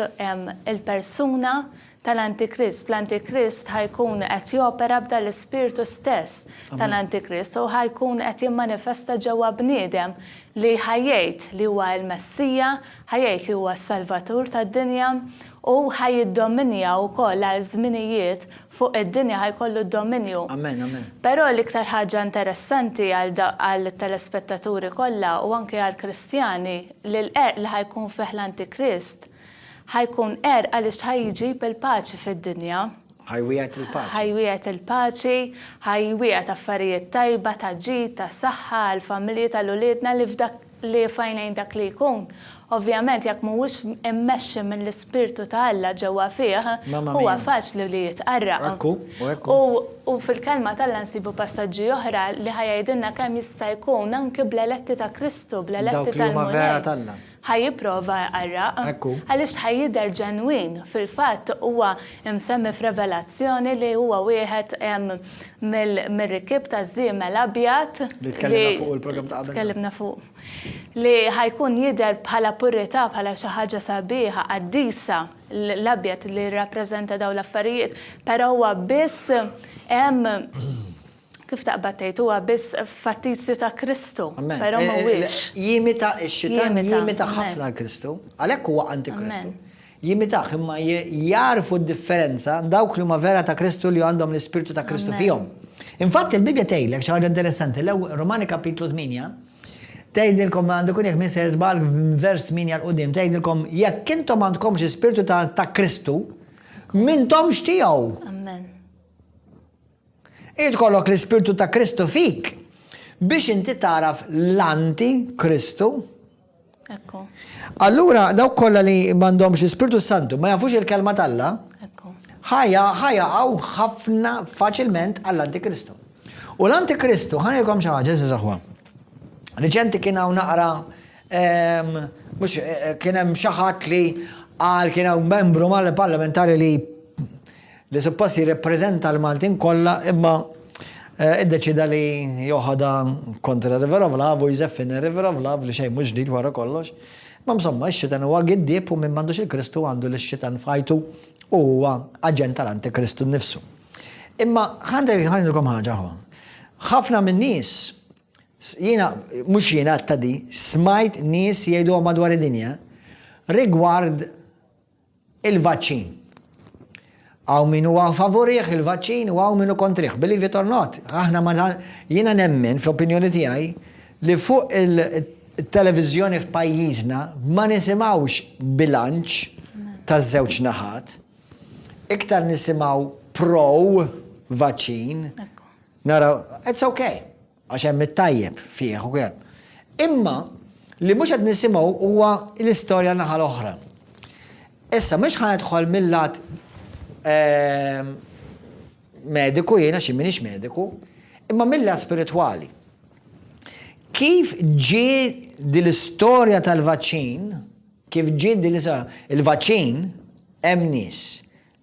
il-persuna tal-Antikrist. L-Antikrist ħajkun qed jopera b'dan l-ispirtu stess tal-Antikrist u ħajkun qed jimmanifesta ġewwa bniedem li ħajjejt li huwa l-Messija, ħajjejt li huwa s-Salvatur tad-dinja u ħajiddominja wkoll għal żminijiet fuq id-dinja ħajkollu d-dominju. Amen, amen. Però l-iktar ħaġa interessanti għal telespettaturi kollha u anke għal Kristjani li l-erq li ħajkun fih l-Antikrist ħajkun għaliex ħajġib il-paċi fid-dinja. Ħajwiegħed il-paċi. Ħajwiegħed il-paċi, ħajwiegħed affarijiet tajba ta' ġid, ta' saħħa, l-familji tal-uliedna li f'dak li fajnejn dak li jkun. Ovvjament jekk mhuwiex immexxi mill-ispirtu ta' Alla ġewwa fih, huwa faċli li jitqarraq. U fil-kelma tal-Alla nsibu passaġġi oħra li ħajajdilna kemm jista' jkun anke bl-eletti ta' Kristu, bl-eletti tal-Mulej. Ħajjipprova jqarraq, għaliex ħajjidher ġenwin. Fil-fatt huwa msemmi f'Revelazzjoni li huwa wieħed mir-rikib ta' żiemel abjad li tkellimna fuq il-programm ta' qabel. Tkellimna fuq. Li ħajkun jidher bħala purità, bħala xi ħaġa sabiħa, qaddisa l-abjad li jirrappreżenta dawn l-affarijiet, però huwa biss kif taqbad tgħid huwa biss fattizju ta' Kristu, però mhuwiex. Jimita x-xitan, jimita ħafna l-Kristu, għalhekk huwa antikristu. Jimitaħ imma jarfu d-differenza dawk li huma vera ta' Kristu li għandhom l-Ispirtu ta' Kristu fihom. Infatti il-Bibja tgħidlek xi ħaġa interessanti, Romani kapitlu 8, tgħidilkom għandekun jekk miser żball vers 8 għal qudiem, tgħidilkom jekk intom għandkomx Ispirtu ta' Kristu, m'intomx tiegħu. Amen. Kollok l-Ispirtu ta' Kristu fik biex inti taraf l-Antikristu. Ekku. Allura dawk kollha li m'għandhomx Ispirtu Santu ma jafux il-kelma talla, ħajaqgħu ħafna faċilment għall-Antikristu. U l-Antikristu ħanejkom xi ħaġa saħwa. Riċenti kien hawn naqra mhux kien hemm xi ħadd li qal kien hawn membru mal-parlamentari li suppost jirrepreżenta l-Maltin kollha imma iddeċida li joħodha kontra River of Love u jżeffin River of Love li xejn mhux ġdid wara kollox. Ma insomma x-xitan huwa giddieb u minn m'għandux il-Kristu għandu l-xitan fajtu u huwa aġent tal-Antikristu nnifsu. Imma ħandilkom ħaġa ħwa. Ħafna minn nies jiena mhux jiena di smajt nies jgħidu madwar id-dinja rigward il-vaċċin. Għaw minu għaw favorieħ il-vaċċin u għaw minu kontriħ. Believe it or not, jiena nemmen fl-opinjoni tiegħi li fuq il-televizjoni f'pajjiżna ma nisimgħux bilanċ taż-żewġ naħat. iktar nisimaw pro-vaċin, Ekku. naraw, it's okay, għax hemm it-tajjeb fih ukoll. Imma li mhux qed nisimgħu huwa l-istorja naħa l-oħra. Issa mhux ħanidħol mill-lat mediku jiena xi m'iniex mediku, imma mill-lat spiritwali. Kif ġie dil-istorja tal-vaċin, kif ġie il-vaċin hemm nies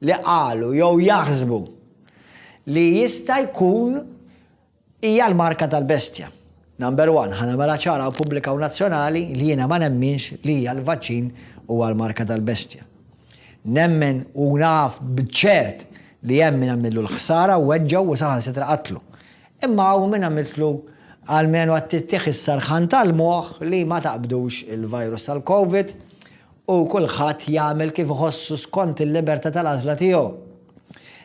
li qalu jew jaħsbu li jista' jkun hija l-marka tal-bestja. Number one, ħana mela ċara pubblika u nazzjonali li jiena ma nemminx li hija l-vaċin huwa l-marka tal-bestja. Nemmen u naf b'ċert li hemm min għamillu l-ħsara u weġġew u saħan sitra qatlu. Imma hawn min għamiltlu għalmenu għat-tittieħ is-sarħan tal-moħħ li ma taqbdux il-virus tal-COVID u kulħadd jagħmel kif iħossu skont il-libertà tal-għażla tiegħu.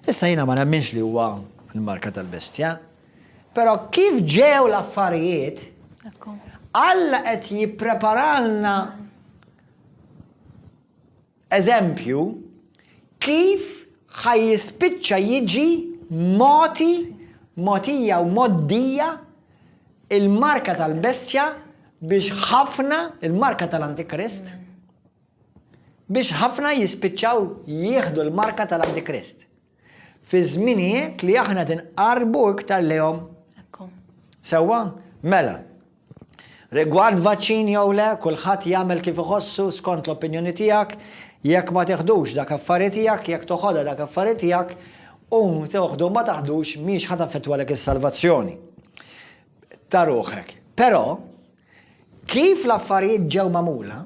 Issa jiena ma nemminx li huwa l-marka tal-bestja, però kif ġew l-affarijiet Ekku. Alla qed jippreparalna eżempju kif ħajjispiċċa jiġi motija u moddija il-marka tal-bestja biex ħafna il-marka tal-Antikrist biex ħafna jispiċċaw jieħdu l-marka tal-Antikrist. Fi żminijiet li aħna tinqarbu iktar lehom. Ekku. Sewwa, mela. Rigward vaċċin jew le, kulħadd jagħmel kif iħossu skont l-opinjoni tiegħek, jekk ma teħdux dak affarijiet tiegħek, jekk toħodha dak affarijiet tiegħek, u toħdu ma taħdux mhix ħadd affettwalek is-salvazzjoni. Ta' ruħek. Però kif l-affarijiet ġew magħmula,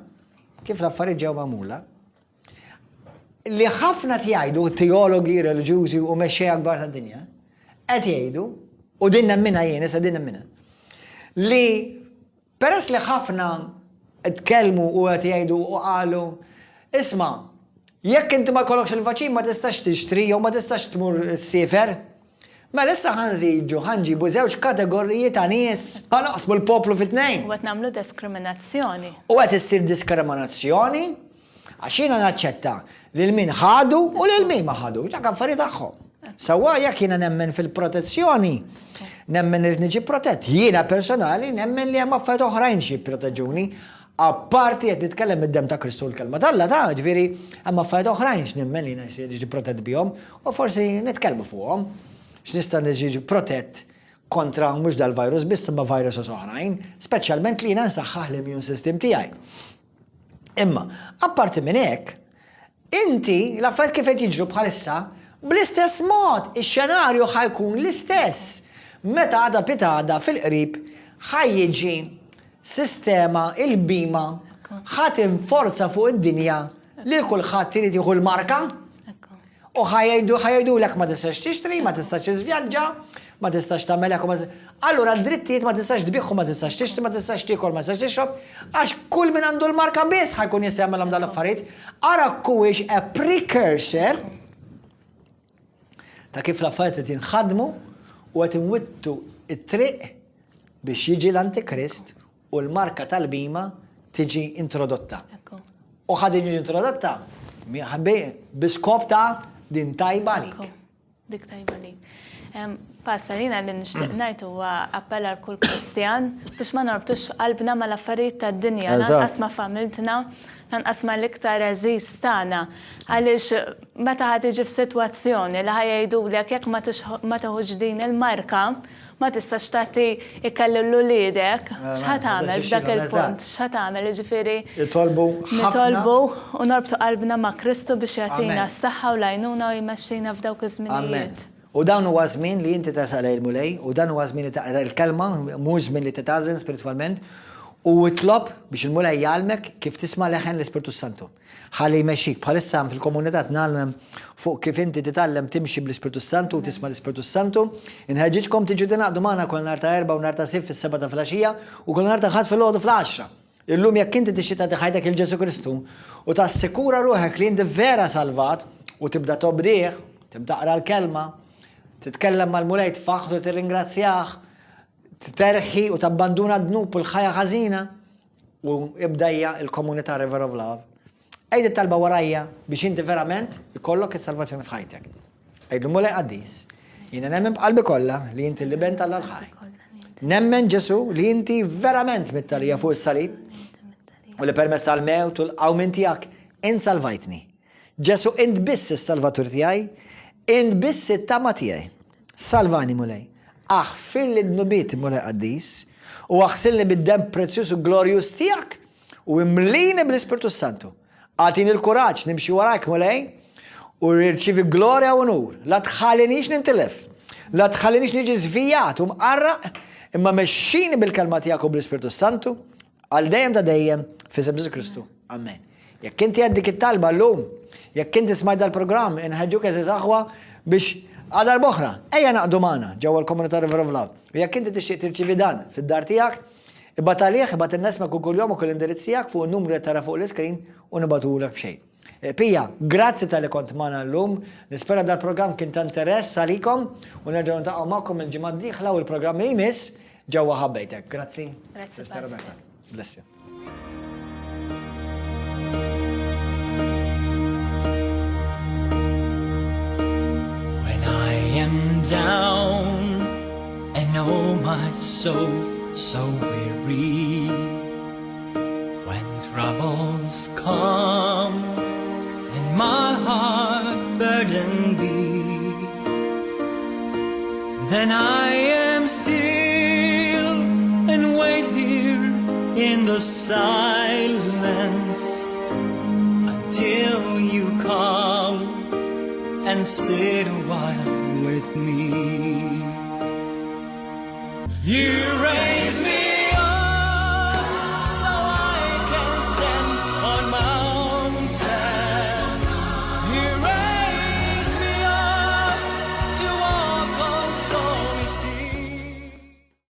li ħafna jgħidu teologi reliġjużi u mexxejja kbar tad-dinja, qed jgħidu, u din nemmina jien, issa din nemmina, li peress li ħafna tkellmu u qed jgħidu u qalu, isma' jekk inti ma jkollokx il-vaċin ma tistax tixtri jew ma tistax tmur s-siefer, mela issa ħanġibu żewġ kategoriji ta' nies ħanaqsmu l-poplu fit-tnejn. U qed nagħmlu diskriminazzjoni. U qed issir diskriminazzjoni għax jiena naċċetta lil min ħadu u lil min ma ħadu, dak affarijiet tagħhom. Sewwa jekk jiena nemmen fil-protezzjoni, nemmen irid niġi protett. Jiena personali nemmen li hemm affarijiet oħrajn xi jipproteġuni, apparti qed nitkellem id-dem ta' Kristu l-kelma tal-Alla ta' ġifieri hemm affarijiet oħrajn x'nemmen li niġi protett bihom u forsi nitkellmu fuqhom x'nista' niġi protett kontra mhux dal-virus biss imma viruses oħrajn, speċjalment li jiena nsaħħaħ l-immune system tiegħi. Imma, apparti minn hekk, inti l-affarijiet kif qed jiġru bħalissa bl-istess mod, ix-xenarju ħajkun l-istess. Meta għada pitada fil-qrib ħajjiġi sistema il-bima ħadd inforza fuq id-dinja li kulħadd irid jieħu l-marka u ħajdulek ma tistax tixtri, ma tistax tiżvjaġġa, ma tistax tagħmel hekk. Allura d-drittijiet ma tistax tbieħħu, ma tistax tixtri, ma tistax tiekol, ma tistax tixrob, għax kull min għandu l-marka biss ħajkun jista' jagħmelhom dal-affarijiet. Ara huwiex a precursor ta' kif l-affarijiet qed jinħadmu u qed inwittu it-triq biex jiġi l-Antikrist u l-marka tal-bima tiġi introdotta. U ħad jiġi introdotta biskop ta' din tajba għalik. Dik tajba għalik. Passalina li nixtieq ngħid huwa appell għal kull Kristjan biex ma norbtux qalbna mal-affarijiet tad-dinja, lanqas ma' familtna, lanqas ma' l-iktar eżiż tagħna. Għaliex meta ħadd tiġi f'sitwazzjoni li ħajdulek jekk ma tieħux din il-marka, ma tistax tagħti ikellillu liedek, x'ħadd tagħmel f'dak il-punt, x'ħadd tagħmel jiġifieri nitolbu u norbtu qalbna ma' Kristu biex jagħtina s-saħħa u l-għajnuna u jmexxina f'dawk iż-żminijiet. U dan huwa żmien li inti tersaq il-mulej, u dan huwa żmien li taqra l-kelma, mhux żmien li titażen spiritwalment, u tlob biex il-mulej jgħalmek kif tisma' leħen l-Ispiritu Santu. Ħalli jmexxik bħalissa fil-komunità nagħlem fuq kif inti titgħallem timxi bl-Ispiritu Santu u tisma' l-Ispiritu Santu. Inħeġġiġkom tiġu tingħaqdu magħna kull nhar ta' erba' u nhar ta' sib fis-7 ta' filgħaxija u kull nhar ta' ħadd fil-għodu fl-10. Illum jekk inti tixtieq tagħti ħajtek il-Ġesu Kristu u tassikura ruħek li inti vera salvat u tibda tobdih, tibda taqra l-kelma, titkellem mal-mulej tfaħħu tirringrazzjah, terħi u tabbanduna d-dnub u l-ħajja ħażina u ibdajja il-komunità River of Love. Ejdi talba warajja biex inti verament ikollok il-salvazzjoni f'ħajtek. Ejdu mulej qaddis. Jina nemmen b'qalbi kollha li inti li bent tal-ħaj. Nemmen Ġesu li inti verament mittalija fuq is-salib u li permess tal-mewt u l-qawmin tiegħek insalvajtni. Ġesu int biss is-salvatur tiegħi, int biss it-tama tiegħi. Salvani mulej. Aħfir li d-nubiet mulej qaddis u aħsilni bid-dem prezzjuż u glorjuż tiegħek u imlini bl-Ispirtu Santu. Għatini l-kuraġġ nimxi warajk mulej u rirċivi glorja u nur. La tħallinix nintilef. La tħallinix niġi żvijat u mqarraq imma mexxini bil-kelma tiegħek u bl-Ispirtu Santu għal dejjem ta' dejjem f'isem Ġesu Kristu. Amen. Jekk inti għaddik it-talba llum, jekk inti smajt dal-programm inħeġġuk eżiż aħwa biex għadar boħra, ejja naqdu magħna ġewwa l-Komunità River of Love. U jekk inti tixtieq tirċivi dan fid-dar tiegħek, ibgħat għalih, ibgħat in-nesmek kull jum u kull indirizz tiegħek fuq in-numru li tara fuq l-iskrin u nibatulek b'xejn. Pija, grazzi tal-li kont magħna llum. Nispera dal-programm kien ta' interess għalikom u nerġgħu ntaqgħu magħkom il-ġimgħa d-dieħla u l-programm li jmiss ġewwa ħabbejtek. Grazzi. Grazzi. Bless you. When I am down and oh my soul so weary, when troubles come and my heart burdened be, then I am still and wait here in the silence until you come and sit a while with me. You